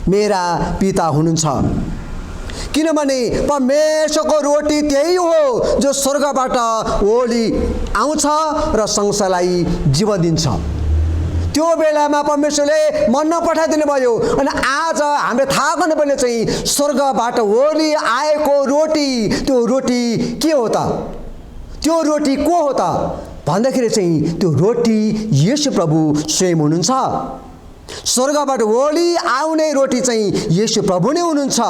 मेरा पिता हुनुहुन्छ। किनभने परमेश्वरको रोटी त्यही हो जो स्वर्गबाट ओली आउँछ र संसारलाई जीवन दिन्छ। त्यो बेलामा परमेश्वरले मन्ना पठाइदिनु भयो। अनि आज हामीले थाहा गर्नुपर्ने चाहिँ स्वर्गबाट ओली आएको रोटी, त्यो रोटी के हो त? त्यो रोटी को हो त भन्दाखेरि चाहिँ त्यो रोटी येशू प्रभु स्वयं हुनुहुन्छ। स्वर्गबाट ओली आउने रोटी चाहिँ येशू प्रभु नै हुनुहुन्छ।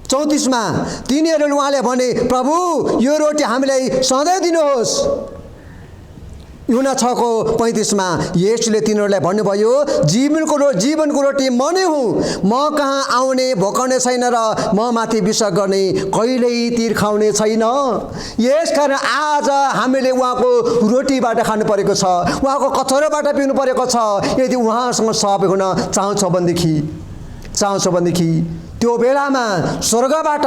34 मा तिनीहरूले उहाँले भने, प्रभु यो रोटी हामीलाई सधैँ दिनुहोस्। यूहन्ना 6:35 मा येशूले तिनीहरूलाई भन्नुभयो, जीवनको रोटी म नै हुँ। म कहाँ आउने भोकाउने छैन र म माथि विश्वास गर्ने कहिल्यै तिर्खाउने छैन। यसकारण आज हामीले उहाँको रोटीबाट खानु परेको छ, उहाँको कचौराबाट पिउनु परेको छ। यदि उहाँसँग सहभागी हुन चाहन्छौँ भनेदेखि त्यो बेलामा स्वर्गबाट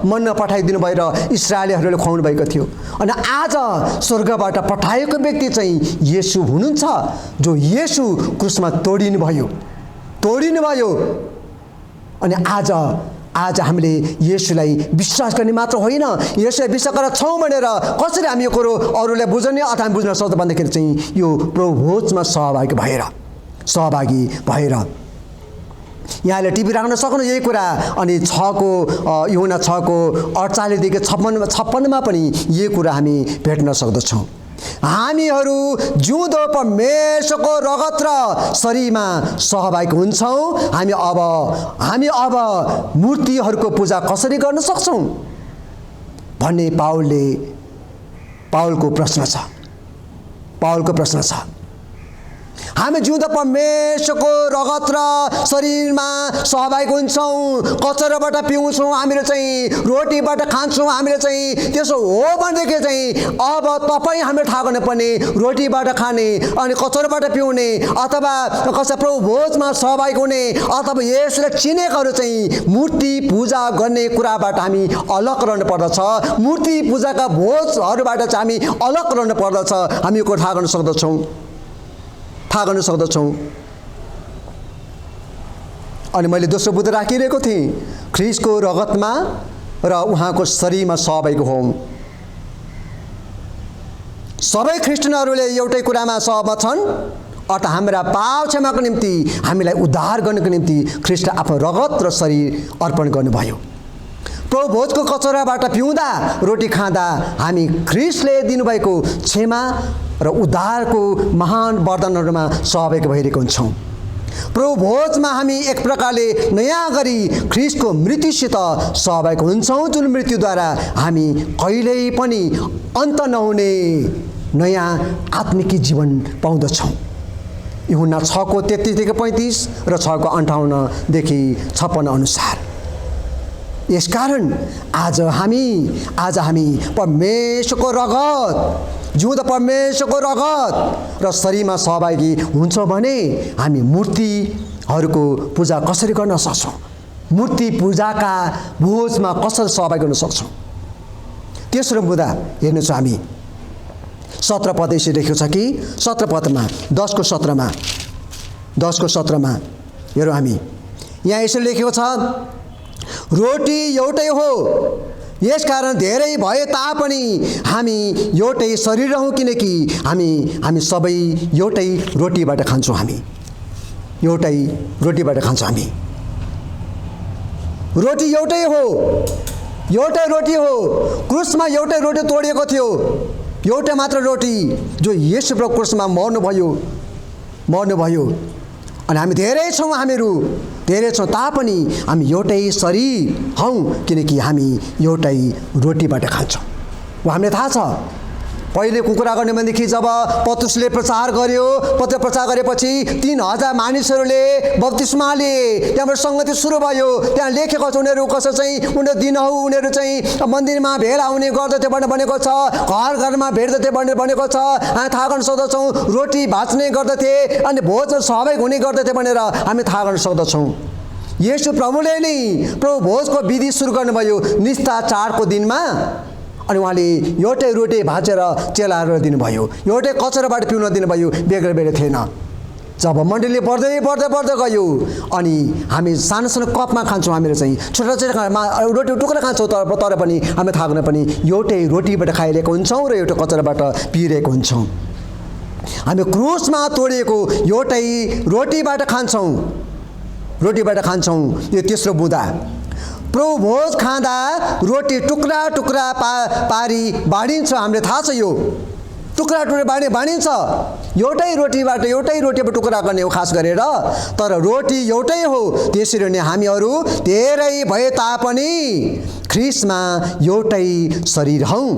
मन्ना पठाइदिनु भएर इस्राएलीहरूले खुवाउनु भएको थियो। अनि आज स्वर्गबाट पठाएको व्यक्ति चाहिँ येशू हुनुहुन्छ, जो येशू क्रुसमा तोडिनु भयो। अनि आज हामीले येशूलाई विश्वास गर्ने मात्र होइन, येशूलाई विश्वास गरेर छौँ भनेर कसरी हामी यो कुरो अरूलाई बुझ्ने अथवा हामी बुझ्न सक्छौँ भन्दाखेरि चाहिँ यो प्रभु भोजमा सहभागी भएर यहाँले टिभी राख्न सक्नु यही कुरा। अनि यूहन्ना 6:48देखि 56 पनि यही कुरा हामी भेट्न सक्दछौँ। हामीहरू जिउँदो परमेश्वरको रगत र शरीरमा सहभागी हुन्छौँ। हामी अब मूर्तिहरूको पूजा कसरी गर्न सक्छौँ भन्ने पावलको प्रश्न छ। हामी जिउँदो परमेश्वरको रगत र शरीरमा सहभागी हुन्छौँ, कचौराबाट पिउँछौँ, हामीले चाहिँ रोटीबाट खान्छौँ। हामीले चाहिँ त्यसो हो भनेदेखि चाहिँ अब तपाईँ हामीले थाहा गर्नुपर्ने रोटीबाट खाने अनि कचौराबाट पिउने अथवा कसै प्रभु भोजमा सहभागी हुने अथवा यसलाई चिनेकोहरू चाहिँ मूर्ति पूजा गर्ने कुराबाट हामी अलग रहनु पर्दछ। मूर्ति पूजाका भोजहरूबाट चाहिँ हामी अलग रहनु पर्दछ। हामी यो कुरा थाहा गर्न सक्दछौँ। अनि मैले दोस्रो बुँदो राखिरहेको थिएँ, ख्रीष्टको रगतमा र उहाँको शरीरमा सहभागी हौँ। सबै ख्रिस्टियनहरूले एउटै कुरामा सहमत छन्, अर्थात् हाम्रा पाप क्षमाको निम्ति हामीलाई उद्धार गर्नको निम्ति ख्रीष्ट आफ्नो रगत र शरीर अर्पण गर्नुभयो। प्रभु भोजको कचौराबाट पिउँदा रोटी खाँदा हामी ख्रीष्टले दिनुभएको क्षमा र उद्धारको महान वरदानहरूमा सहभागी भइरहेको हुन्छौँ। प्रभु भोजमा हामी एक प्रकारले नयाँ गरी ख्रीष्टको मृत्युसित सहभागी हुन्छौँ, जुन मृत्युद्वारा हामी कहिल्यै पनि अन्त नहुने नयाँ आत्मिक जीवन पाउँदछौँ। यूहन्ना 6:33-35 र 6:58-56 अनुसार। यसकारण आज हामी परमेश्वरको रगत, जिउँदो परमेश्वरको रगत र शरीरमा सहभागी हुन्छौँ भने हामी मूर्तिहरूको पूजा कसरी गर्न सक्छौँ, मूर्ति पूजाका भोजमा कसरी सहभागी हुन सक्छौँ। तेस्रो बुँदा हेर्नुहोस्, हामी 17 पद यसरी लेखेको छ कि 17 पदमा 10को 17मा हेरौँ हामी। यहाँ यसरी लेखेको छ, रोटी एउटै हो, यसकारण धेरै भए तापनि हामी एउटै शरीर हौँ, किनकि हामी सबै एउटै रोटीबाट खान्छौँ। रोटी एउटै रोटी हो। क्रुसमा एउटै रोटी तोडिएको थियो, एउटा मात्र रोटी जो येशू प्रभु क्रुसमा मर्नुभयो। अनि हामी धेरै छौँ तापनि हामी एउटै शरीर हौँ, किनकि हामी एउटै रोटीबाट खान्छौँ। हामीलाई थाहा छ पहिले कुरा गर्ने भनेदेखि जब पत्रुसले प्रचार गर्यो, प्रचार गरेपछि 3000 मानिसहरूले बप्तिस्मा लिए। त्यहाँबाट सङ्गति सुरु भयो। त्यहाँ लेखेको छ उनीहरू कसो चाहिँ उनीहरू दिनहुँ उनीहरू चाहिँ मन्दिरमा भेला हुने गर्दथे भनेर भनेको छ, घर घरमा भेट्दथे भनेर भनेको छ। हामी थाहा गर्न सक्दछौँ रोटी भाँच्ने गर्दथे अनि भोज सहभागी हुने गर्दथे भनेर हामी थाहा गर्न सक्दछौँ। येशू प्रभुले नै प्रभु भोजको विधि सुरु गर्नुभयो निस्ता चाडको दिनमा। अनि उहाँले एउटै रोटी भाँचेर चेलाहरू दिनुभयो, एउटै कचराबाट पिउन दिनुभयो, बेग्लै बेग्लै थिएन। जब मण्डलीले बढ्दै बढ्दै बढ्दै गयो अनि हामी सानो सानो कपमा खान्छौँ, हामीहरू चाहिँ छोटा छोटा रोटी टुक्रा खान्छौँ, तर पनि हामी थाहा गर्न पनि एउटै रोटीबाट खाइरहेको हुन्छौँ र एउटै कचराबाट पिइरहेको हुन्छौँ। हामी क्रुसमा तोडिएको एउटै रोटीबाट खान्छौँ, यो तेस्रो बुँदा। प्रभु भोज खाँदा रोटी टुक्रा टुक्रा पारी बाँडिन्छ, हामीले थाहा छ यो टुक्रा टुक्रा बाँडिन्छ। एउटै रोटीबाट टुक्रा गर्ने हो खास गरेर, तर रोटी एउटै हो। त्यसरी नै हामीहरू धेरै भए तापनि ख्रिस्टमा एउटै शरीर हौँ।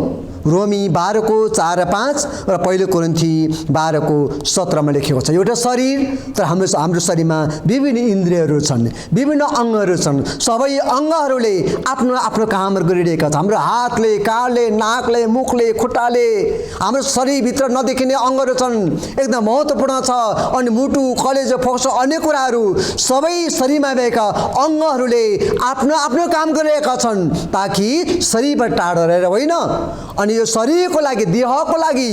रोमी 12:4-5 र पहिलो कोरिन्थी 12:17 लेखेको छ। एउटा शरीर, तर हाम्रो शरीरमा विभिन्न इन्द्रियहरू छन्, विभिन्न अङ्गहरू छन्। सबै अङ्गहरूले आफ्नो आफ्नो कामहरू गरिरहेका छन्। हाम्रो हातले, कानले, नाकले, मुखले, खुट्टाले, हाम्रो शरीरभित्र नदेखिने अङ्गहरू छन्, एकदम महत्त्वपूर्ण छ। अनि मुटु, कलेजो, फोक्सो, अन्य कुराहरू सबै शरीरमा भएका अङ्गहरूले आफ्नो आफ्नो काम गरिरहेका छन्, ताकि शरीरबाट टाढो रहेर होइन, अनि यो शरीरको लागि, देहको लागि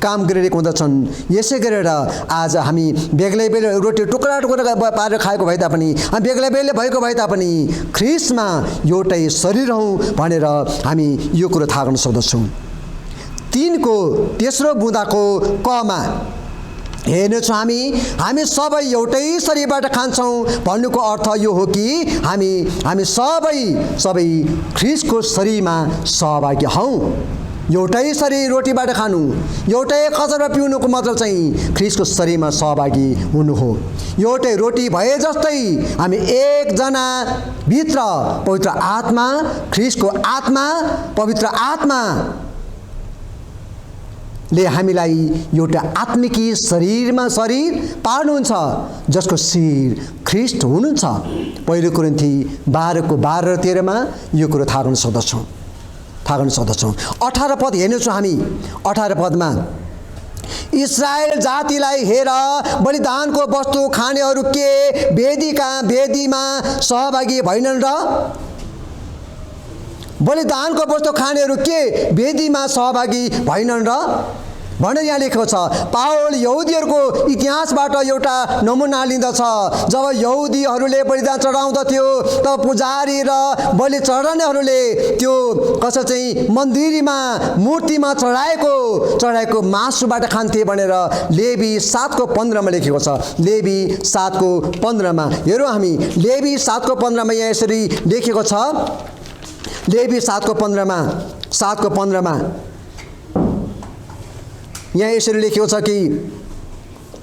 काम गरिरहेको हुँदछन्। यसै गरेर आज हामी बेग्लै बेग्लै रोटी टुक्रा टुक्रा पारेर खाएको भए तापनि, हामी बेग्लै बेग्लै भएको भए तापनि ख्रिस्टमा एउटै शरीर हौँ भनेर हामी यो कुरो थाहा गर्न सक्दछौँ। 3को तेस्रो बुँदाको कमा हेर्नेछौँ हामी सबै एउटै शरीरबाट खान्छौँ भन्नुको अर्थ यो हो कि हामी सबै ख्रिस्टको शरीरमा सहभागी हौँ। एउटै शरीर रोटीबाट खानु, एउटै कचरा पिउनुको मतलब चाहिँ ख्रिस्टको शरीरमा सहभागी हुनु हो। एउटै रोटी भए जस्तै हामी एकजना भित्र पवित्र आत्मा, ख्रिस्टको आत्मा, पवित्र आत्मा ले हामीलाई एउटा आत्मिकी शरीर पार्नुहुन्छ, जसको शिर ख्रिस्ट हुनुहुन्छ। पहिलो कोरिन्थी 12:12-13 यो कुरो थाहा गर्न सक्दछौँ। 18 पद हेर्नेछौँ हामी। 18 पदमा इस्राएल जातिलाई हेर, बलिदानको वस्तु खानेहरू के वेदीमा सहभागी भएनन् र? बलिदानको वस्तु खानेहरू के वेदीमा सहभागी भएनन् र भनेर यहाँ लेखेको छ। पावल यहुदीहरूको इतिहासबाट एउटा नमुना लिँदछ। जब यहुदीहरूले बलिदान चढाउँदथ्यो तब पुजारी र बलि चढाउनेहरूले त्यो कसो चाहिँ मन्दिरमा मूर्तिमा चढाएको मासुबाट खान्थे भनेर लेवी 7:15 लेखेको छ। लेवी 7:15 हेरौँ हामी। लेवी 7:15 यहाँ यसरी लेखेको छ। लेवी 7:15 यहाँ यसरी लेखेको छ कि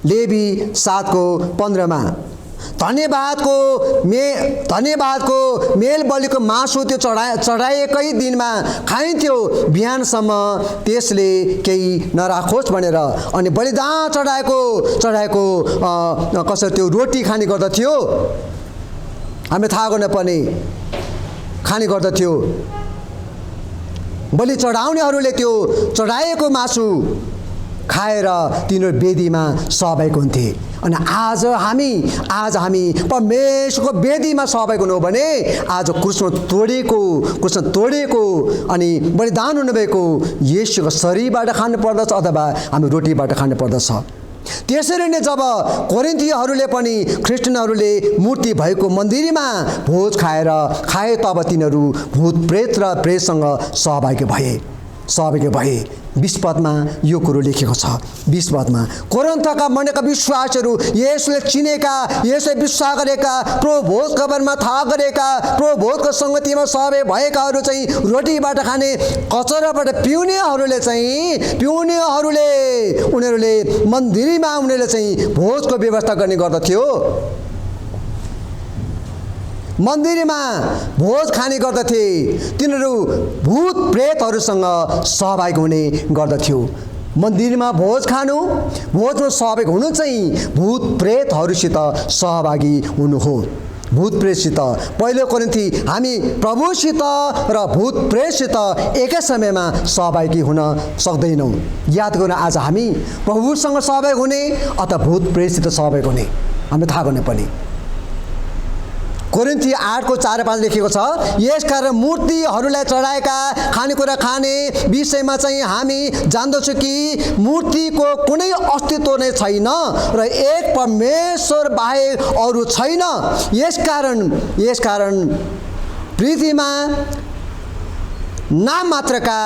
लेवी 7:15 धन्यवादको मेल बलिको मासु त्यो चढाएकै दिनमा खाइन्थ्यो, बिहानसम्म त्यसले केही नराखोस् भनेर। अनि बलिदान चढाएको कसरी त्यो रोटी खाने गर्दथ्यो, हामीले थाहा गर्नुपर्ने, खाने गर्दथ्यो। बलि चढाउनेहरूले त्यो चढाएको मासु खाएर तिनीहरू वेदीमा सहभागी हुन्थे। अनि आज हामी परमेश्वरको वेदीमा सहभागी हुनु हो भने आज क्रुसमा तोडेको अनि बलिदान हुनुभएको येशूको शरीरबाट खानु पर्दछ अथवा हामी रोटीबाट खानु पर्दछ। त्यसरी नै जब कोरिन्थीहरूले पनि ख्रिस्टियनहरूले मूर्ति भएको मन्दिरमा भोज खाए तब तिनीहरू भूत प्रेत र प्रेतसँग सहभागी भए। 20 पदमा यो कुरो लेखेको छ। 20 पदमा कोरिन्थका मनेका विश्वासहरू, येशूले चिनेका, येशूले विश्वास गरेका, प्रभु भोज खबरमा थाहा गरेका, प्रभु भोजको सङ्गतिमा सहभागी भएकाहरू चाहिँ रोटीबाट खाने, कचराबाट पिउनेहरूले उनीहरूले मन्दिरमा उनीहरूले चाहिँ भोजको व्यवस्था गर्ने गर्दथ्यो। मन्दिरमा भोज खाने गर्दथे तिनीहरू भूत प्रेतहरूसँग सहभागी हुने गर्दथ्यो। मन्दिरमा भोज खानु, भोजमा सहभागी हुनु चाहिँ भूत प्रेतहरूसित सहभागी हुनु हो। भूत प्रेतसित पहिलो कोरिन्थी हामी प्रभुसित र भूत प्रेतसित एकै समयमा सहभागी हुन सक्दैनौँ। याद गर्नु, आज हामी प्रभुसँग सहभागी हुने अथवा भूत प्रेतसित सहभागी हुने हामीले थाहा गर्नुपर्ने। कोरिन्थी 8:4-5 लेखेको छ, यसकारण मूर्तिहरूलाई चढाएका खानेकुरा खाने विषयमा चाहिँ हामी जान्दछौँ कि मूर्तिको कुनै अस्तित्व नै छैन र एक परमेश्वर बाहेक अरू छैन। यसकारण पृथ्वीमा नाम मात्रका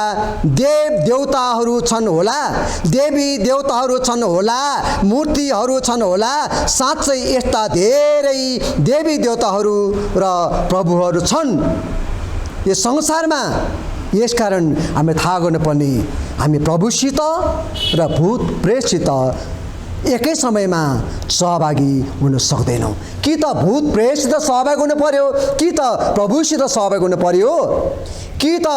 देव देवताहरू छन् होला, देवी देवताहरू छन् होला, मूर्तिहरू छन् होला। साँच्चै यस्ता धेरै देवी देवताहरू र प्रभुहरू छन् यस संसारमा। यसकारण हामी थाहा गर्नुपर्ने, हामी प्रभुसित र भूत प्रेतसित एकै समयमा सहभागी हुन सक्दैनौँ। कि त भूत प्रेतसित सहभागी हुनु पर्यो, कि त प्रभुसित सहभागी हुनु पर्यो, कि त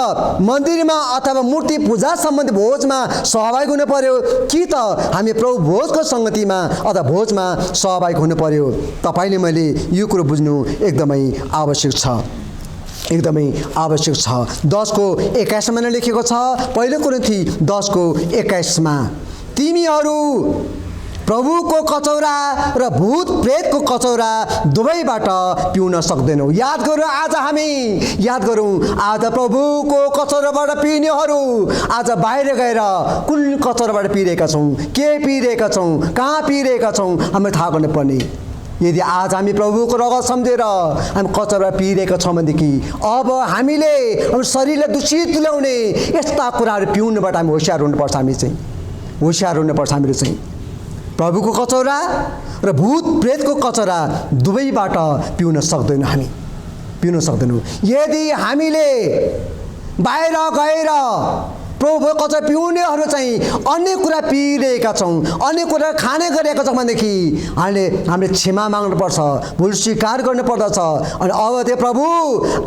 मन्दिरमा अथवा मूर्ति पूजा सम्बन्धी भोजमा सहभागी हुनु पर्यो, कि त हामी प्रभु भोजको सङ्गतिमा अथवा भोजमा सहभागी हुनु पर्यो। तपाईँले मैले यो कुरो बुझ्नु एकदमै आवश्यक छ, एकदमै आवश्यक छ। 10:21 लेखेको छ, पहिलो कोरिन्थी 10:21, तिमीहरू प्रभुको कचौरा र भूत प्रेतको कचौरा दुवैबाट पिउन सक्दैनौ। याद गरौँ आज प्रभुको कचौराबाट पिउनेहरू आज बाहिर गएर कुन कचौराबाट पिइरहेका छौँ, के पिइरहेका छौँ, कहाँ पिइरहेका छौँ हामीले थाहा गर्नुपर्ने। यदि आज हामी प्रभुको रगत सम्झेर हामी कचौरा पिइरहेका छौँ भनेदेखि अब हामीले हाम्रो शरीरलाई दूषित तुल्याउने यस्ता कुराहरू पिउनुबाट हामी होसियार हुनुपर्छ। हामीले चाहिँ प्रभुको कचौरा र भूत प्रेतको कचौरा दुवैबाट पिउन सक्दैनौँ। यदि हामीले बाहिर गएर प्रभुको कचौरा पिउनेहरू चाहिँ अन्य कुरा पिइरहेका छौँ, अन्य कुरा खाने गरेका छौँ भनेदेखि हामीले क्षमा माग्नुपर्छ, भुल स्वीकार गर्नुपर्दछ। अनि अब त्यो प्रभु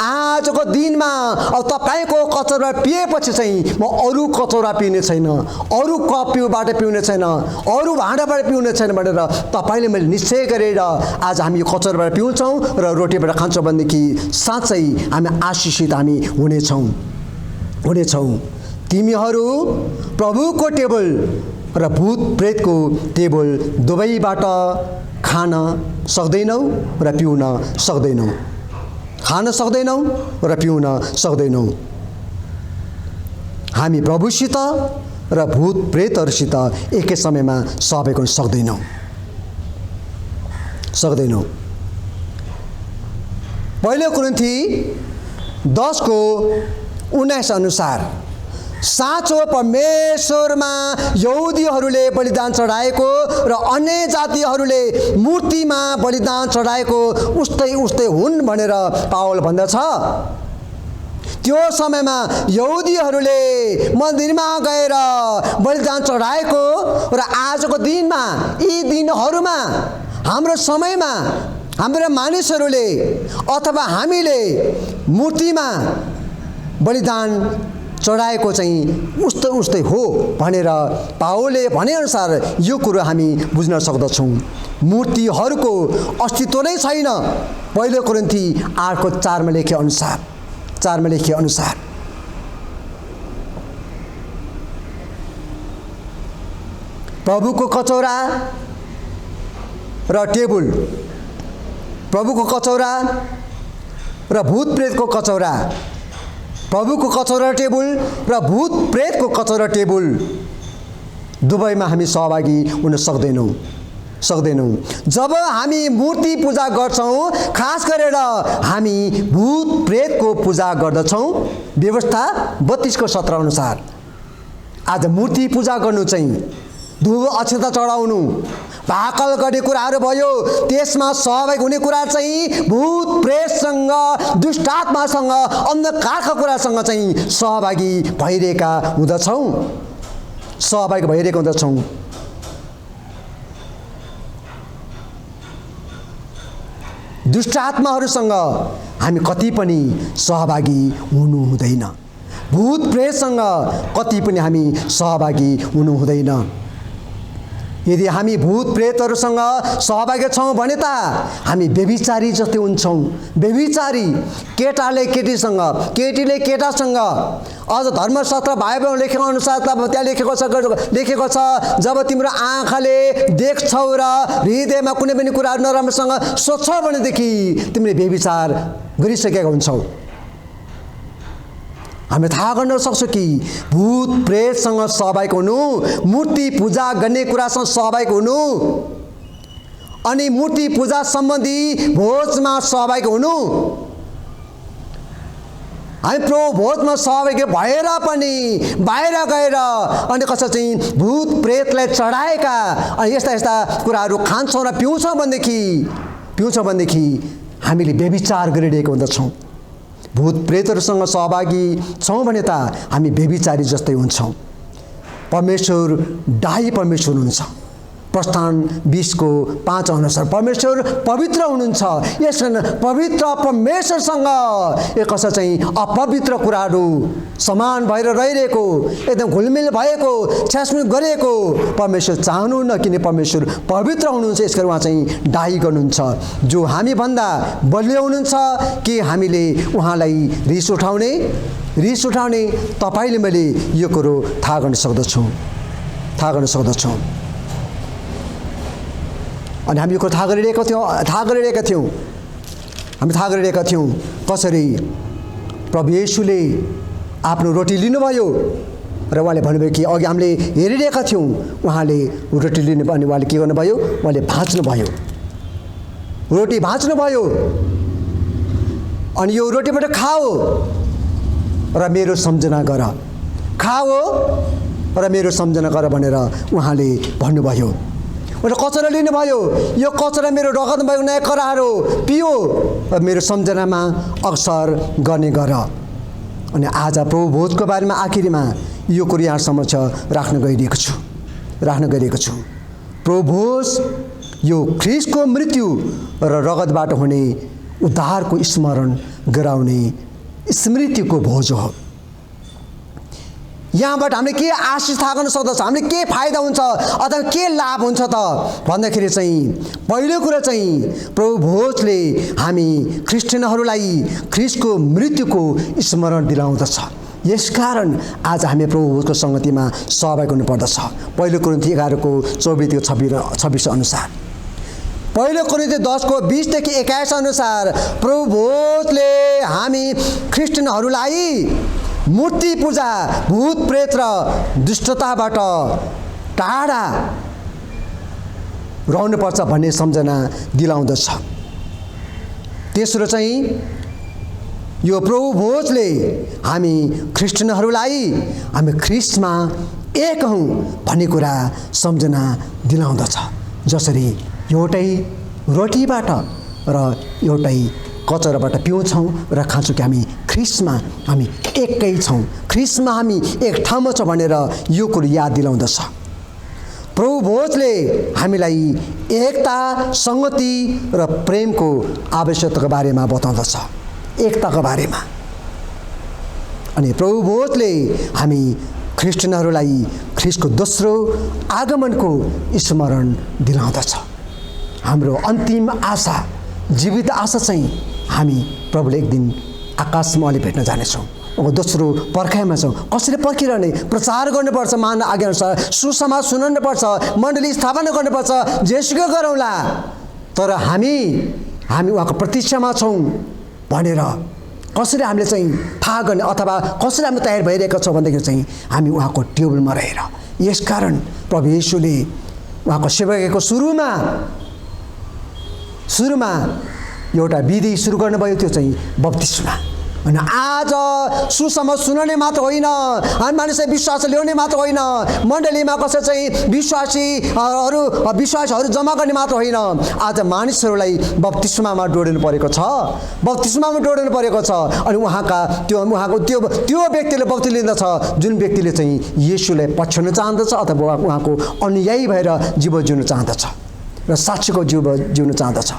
आजको दिनमा अब तपाईँको कचौरा पिएपछि चाहिँ म अरू कचौरा पिउने छैन, अरू कपबाट पिउने छैन, अरू भाँडाबाट पिउने छैन भनेर तपाईँले मैले निश्चय गरेर आज हामी यो कचौराबाट पिउँछौँ र रोटीबाट खान्छौँ भनेदेखि साँच्चै हामी आशिषित हामी हुनेछौँ। तिमीहरू प्रभुको टेबल र भूत प्रेतको टेबल दुवैबाट खान सक्दैनौ र पिउन सक्दैनौ। हामी प्रभुसित र भूत प्रेतहरूसित एकै समयमा सहभागी हुन सक्दैनौ। पहिलो कोरिन्थी 10:19 अनुसार साँचो परमेश्वरमा यहुदीहरूले बलिदान चढाएको र अन्य जातिहरूले मूर्तिमा बलिदान चढाएको उस्तै हुन् भनेर पावल भन्दछ। त्यो समयमा यहुदीहरूले मन्दिरमा गएर बलिदान चढाएको र आजको दिनमा यी दिनहरूमा हाम्रो समयमा हाम्रा मानिसहरूले अथवा हामीले मूर्तिमा बलिदान चढाएको चाहिँ उस्तै हो भनेर पावलले भनेअनुसार यो कुरो हामी बुझ्न सक्दछौँ। मूर्तिहरूको अस्तित्व नै छैन। पहिलो कोरिन्थी 8:4 लेखे अनुसार प्रभुको कचौरा र टेबल, प्रभुको कचौरा र भूत प्रेतको कचौरा, प्रभुको कचौरा टेबल र भूत प्रेतको कचौरा टेबल दुवैमा हामी सहभागी हुन सक्दैनौँ। जब हामी मूर्ति पूजा गर्छौँ, खास गरेर हामी भूत प्रेतको पूजा गर्दछौँ। व्यवस्था 32:17 अनुसार आज मूर्ति पूजा गर्नु चाहिँ धुलो अक्षता चढाउनु, भाकल गर्ने कुराहरू भयो, त्यसमा सहभागी हुने कुरा चाहिँ भूत प्रेतसँग, दुष्टात्मासँग, अन्धकारका कुरासँग चाहिँ सहभागी भइरहेका हुँदछौँ। दुष्ट आत्माहरूसँग हामी कति पनि सहभागी हुनु हुँदैन। भूत प्रेतसँग कति पनि हामी सहभागी हुनु हुँदैन। यदि हामी भूत प्रेतहरूसँग सहभागी छौँ भने त हामी व्यभिचारी जस्तै हुन्छौँ। व्यभिचारी केटाले केटीसँग, केटीले केटासँग। अझ धर्मशास्त्र बाइबलमा लेखेको अनुसार त त्यहाँ लेखेको छ जब तिम्रो आँखाले देख्छौ र हृदयमा कुनै पनि कुराहरू नराम्रोसँग सोच्छौ भनेदेखि तिमीले व्यभिचार गरिसकेका हुन्छौ। हामी थाहा गर्न सक्छौँ कि भूत प्रेतसँग सहभागी हुनु, मूर्ति पूजा गर्ने कुरासँग सहभागी हुनु अनि मूर्ति पूजा सम्बन्धी भोजमा सहभागी हुनु, हामी प्रभु भोजमा सहभागी भएर पनि बाहिर गएर अनि कसै चाहिँ भूत प्रेतलाई चढाएका अनि यस्ता यस्ता कुराहरू खान्छौँ र पिउँछौँ भनेदेखि हामीले व्यभिचार गरिरहेको हुँदछौँ। भूत प्रेतहरूसँग सहभागी छौँ भने त हामी व्यभिचारी जस्तै हुन्छौँ। परमेश्वर दाही परमेश्वर हुनुहुन्छ। प्रस्थान 20:5 अनुसार परमेश्वर पवित्र हुनुहुन्छ। यस कारण पवित्र परमेश्वरसँग एक कसो चाहिँ अपवित्र कुराहरू समान भएर रहिरहेको, एकदम घुलमिल भएको, छ्यासमिस गरिएको परमेश्वर चाहनुहुन्न, किन परमेश्वर पवित्र हुनुहुन्छ। यसकारण उहाँ चाहिँ दाही गर्नुहुन्छ। जो हामीभन्दा बलियो हुनुहुन्छ कि हामीले उहाँलाई रिस उठाउने तपाईँले मैले यो कुरो थाहा गर्न सक्दछु। अनि हामी यो कुरो थाहा गरिरहेका थियौँ कसरी प्रभु येशूले आफ्नो रोटी लिनुभयो र उहाँले भन्नुभयो कि अघि हामीले हेरिरहेका थियौँ उहाँले रोटी लिनु अनि उहाँले के गर्नुभयो, उहाँले रोटी भाँच्नुभयो अनि यो रोटीबाट खाओ र मेरो सम्झना गर भनेर उहाँले भन्नुभयो। र कचरा लिनुभयो, यो कचरा मेरो रगतमा भएको नयाँ कराहरू पियो र मेरो सम्झनामा अक्सर गर्ने गर। अनि आज प्रभु भोजको बारेमा आखिरीमा यो कुरो यहाँ समक्ष राख्न गइरहेको छु। प्रभु भोज यो ख्रीष्टको मृत्यु र रगतबाट हुने उद्धारको स्मरण गराउने स्मृतिको भोज हो। यहाँबाट हामीले के आशिष थाहा गर्न सक्दछ, हामीले के फाइदा हुन्छ अथवा के लाभ हुन्छ त भन्दाखेरि चाहिँ पहिलो कुरा चाहिँ प्रभु भोजले हामी क्रिस्चियनहरूलाई ख्रीष्टको मृत्युको स्मरण दिलाउँदछ। यसकारण आज हामी प्रभु भोजको सङ्गतिमा सहभागी हुनुपर्दछ। पहिलो कोरिन्थी 11:24-26 अनुसार, पहिलो कोरिन्थी 10:20-21 अनुसार प्रभु भोजले हामी क्रिस्चियनहरूलाई मूर्ति पूजा, भूत प्रेत र दुष्टताबाट टाढा रहनुपर्छ भन्ने सम्झना दिलाउँदछ। तेस्रो चाहिँ यो प्रभु भोजले हामी क्रिस्चियनहरूलाई हामी ख्रीष्टमा एक हौँ भन्ने कुरा सम्झना दिलाउँदछ। जसरी एउटै रोटीबाट र एउटै कचराबाट पिउँछौँ र खान्छौँ कि हामी ख्रीष्टमा हामी एकै छौँ, ख्रीष्टमा हामी एक ठाउँमा छौँ भनेर यो कुरो याद दिलाउँदछ। प्रभु भोजले हामीलाई एकता, सङ्गति र प्रेमको आवश्यकताको बारेमा बताउँदछ, एकताको बारेमा। अनि प्रभु भोजले हामी क्रिस्चियनहरूलाई ख्रीष्टको दोस्रो आगमनको स्मरण दिलाउँदछ। हाम्रो अन्तिम आशा, जीवित आशा चाहिँ हामी प्रभुले एक दिन आकाशमा अलि भेट्न जानेछौँ। अब दोस्रो पर्खाइमा छौँ। कसरी पर्खिरहने? प्रचार गर्नुपर्छ, मान आज्ञाअनुसार सुसमाचार सुनाउनुपर्छ, मण्डली स्थापना गर्नुपर्छ, जेसुकै गरौँला, तर हामी उहाँको प्रतीक्षामा छौँ भनेर कसरी हामीले चाहिँ थाहा गर्ने अथवा कसरी हामी तयार भइरहेका छौँ भनेदेखि चाहिँ हामी उहाँको टेबलमा रहेर। यसकारण प्रभु येशूले उहाँको सेवाको सुरुमा एउटा विधि सुरु गर्नुभयो, त्यो चाहिँ बप्तिस्मा। अनि आज सुसमाचार सुनाउने मात्र होइन, हामी मानिसलाई विश्वास ल्याउने मात्र होइन, मण्डलीमा कसै चाहिँ विश्वासहरू जम्मा गर्ने मात्र होइन, आज मानिसहरूलाई बप्तिस्मामा जोडिनु परेको छ, अनि उहाँको त्यो व्यक्तिले बप्तिस्मा लिँदछ जुन व्यक्तिले चाहिँ येशूलाई पछ्याउन चाहँदछ अथवा उहाँको अनुयायी भएर जीवन जिउन चाहँदछ र साक्षीको जीवन जिउन चाहँदछ।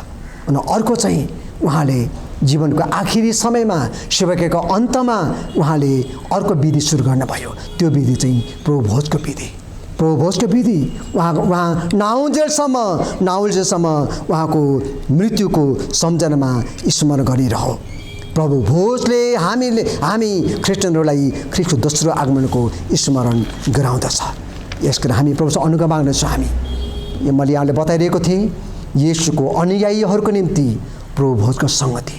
अनि अर्को चाहिँ उहाँले जीवनको आखिरी समयमा सेवकको अन्तमा उहाँले अर्को विधि सुरु गर्नुभयो। त्यो विधि चाहिँ प्रभु भोजको विधि। प्रभु भोजको विधि उहाँ नाउन्जेलसम्म उहाँको मृत्युको सम्झनामा स्मरण गरिरह्यो। प्रभु भोजले हामी क्रिस्चियनहरूलाई ख्रीष्टको दोस्रो आगमनको स्मरण गराउँदछ। यसको हामी प्रभुसँग अनुग्रह माग्दछौँ। हामी मैले यहाँले बताइरहेको थिएँ, येशूको अनुयायीहरूको निम्ति प्रभु भोजको सङ्गति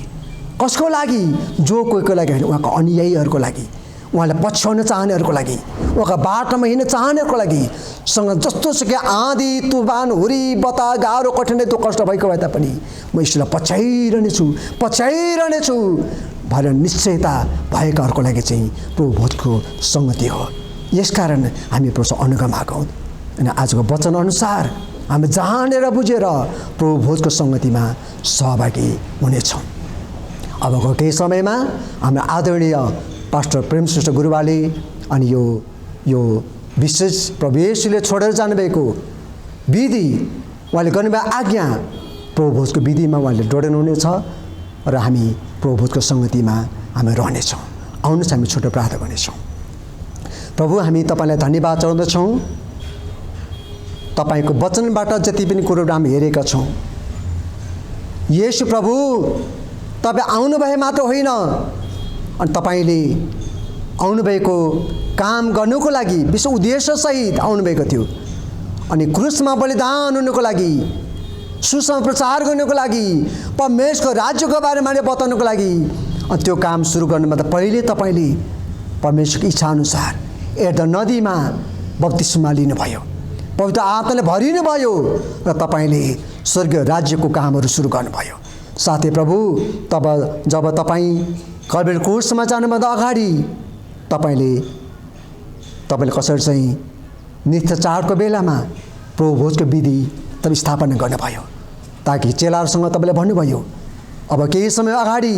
कसको लागि? जो कोहीको लागि होइन, उहाँको अनुयायीहरूको लागि, उहाँलाई पछ्याउन चाहनेहरूको लागि, उहाँको बाटोमा हिँड्न चाहनेहरूको लागि। सँग जस्तो सुकै आँधी तुफान हुरी बतास गाह्रो कठिनाइ दुःख कष्ट भएको भए तापनि म यसलाई पछ्याइरहनेछु भनेर निश्चयता भएकाहरूको लागि चाहिँ प्रभु भोजको सङ्गति हो। यसकारण हामी प्रभुसँग अनुग्रह मागौँ अनि आजको वचनअनुसार हामी जानेर बुझेर प्रभु भोजको सङ्गतिमा सहभागी हुनेछौँ। अबको केही समयमा हाम्रो आदरणीय पास्टर प्रेमश्रेष्ठ गुरुबाले अनि यो विशेष प्रभु येशूले छोडेर जानुभएको विधि, उहाँले गर्नुभएको आज्ञा प्रभु भोजको विधिमा उहाँले जोडिनु हुनेछ र हामी प्रभु भोजको सङ्गतिमा हामी रहनेछौँ। आउनुहोस् हामी छोटो प्रार्थना गर्नेछौँ। प्रभु, हामी तपाईँलाई धन्यवाद चढाउँदछौँ। तपाईँको वचनबाट जति पनि कुरोहरू हामी हेरेका छौँ, येशू प्रभु तपाईँ आउनुभए मात्र होइन, अनि तपाईँले आउनुभएको काम गर्नुको लागि विश्व उद्देश्यसहित आउनुभएको थियो। अनि क्रुसमा बलिदान हुनुको लागि, सुसमाचार गर्नुको लागि, परमेश्वरको राज्यको बारेमा बताउनुको लागि, अनि त्यो काम सुरु गर्नुभन्दा पहिले तपाईँले परमेश्वरको इच्छाअनुसार एर्दन नदीमा बप्तिस्मा लिनुभयो, पवित्र आत्माले भरिनुभयो र तपाईँले स्वर्गीय राज्यको कामहरू सुरु गर्नुभयो। साथै प्रभु, जब तपाईँ कल्भरी क्रुसमा जानुभन्दा अगाडि तपाईँले कसरी चाहिँ नित्य चाडको बेलामा प्रभु भोजको विधि तपाईँ स्थापना गर्नुभयो, ताकि चेलाहरूसँग तपाईँले भन्नुभयो, अब केही समय अगाडि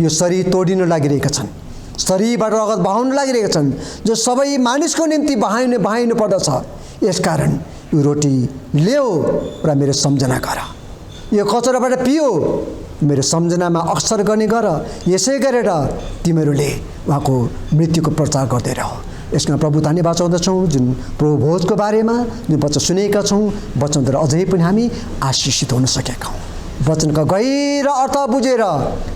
यो शरीर तोडिनु लागिरहेका छन्, शरीरबाट रगत बहाउनु लागिरहेका छन्, जो सबै मानिसको निम्ति बहाइनु पर्दछ। यसकारण यो रोटी ल्याऊ र मेरो सम्झना गर, यो कचौराबाट पियो मेरो सम्झनामा अक्सर गर्ने गर। यसै गरेर तिमीहरूले उहाँको मृत्युको प्रचार गर्दै रह। यसमा प्रभु धन्यवाद चाहँदछौँ जुन प्रभु भोजको बारेमा जुन वचन सुनेका छौँ, वचनद्वारा अझै पनि हामी आशिषित हुन सकेका हौँ। वचनका गहिरो अर्थ बुझेर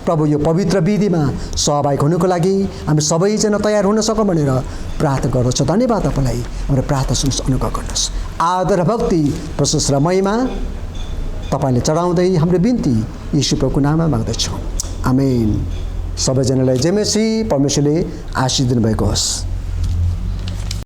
प्रभु यो पवित्र विधिमा सहभागी हुनुको लागि हामी सबैजना तयार हुन सकौँ भनेर प्रार्थना गर्दछु। धन्यवाद तपाईँलाई। हाम्रो प्रार्थना सुन्नुहोस्, अनुग्रह गर्नुहोस्। आदर भक्ति प्रशंसा र महिमा तपाईँले चढाउँदै हाम्रो बिन्ती येशू प्रभुको नाममा माग्दछौँ। आमेन। सबैजनालाई जय मसीह, परमेश्वरले आशीष दिनुभएको होस्।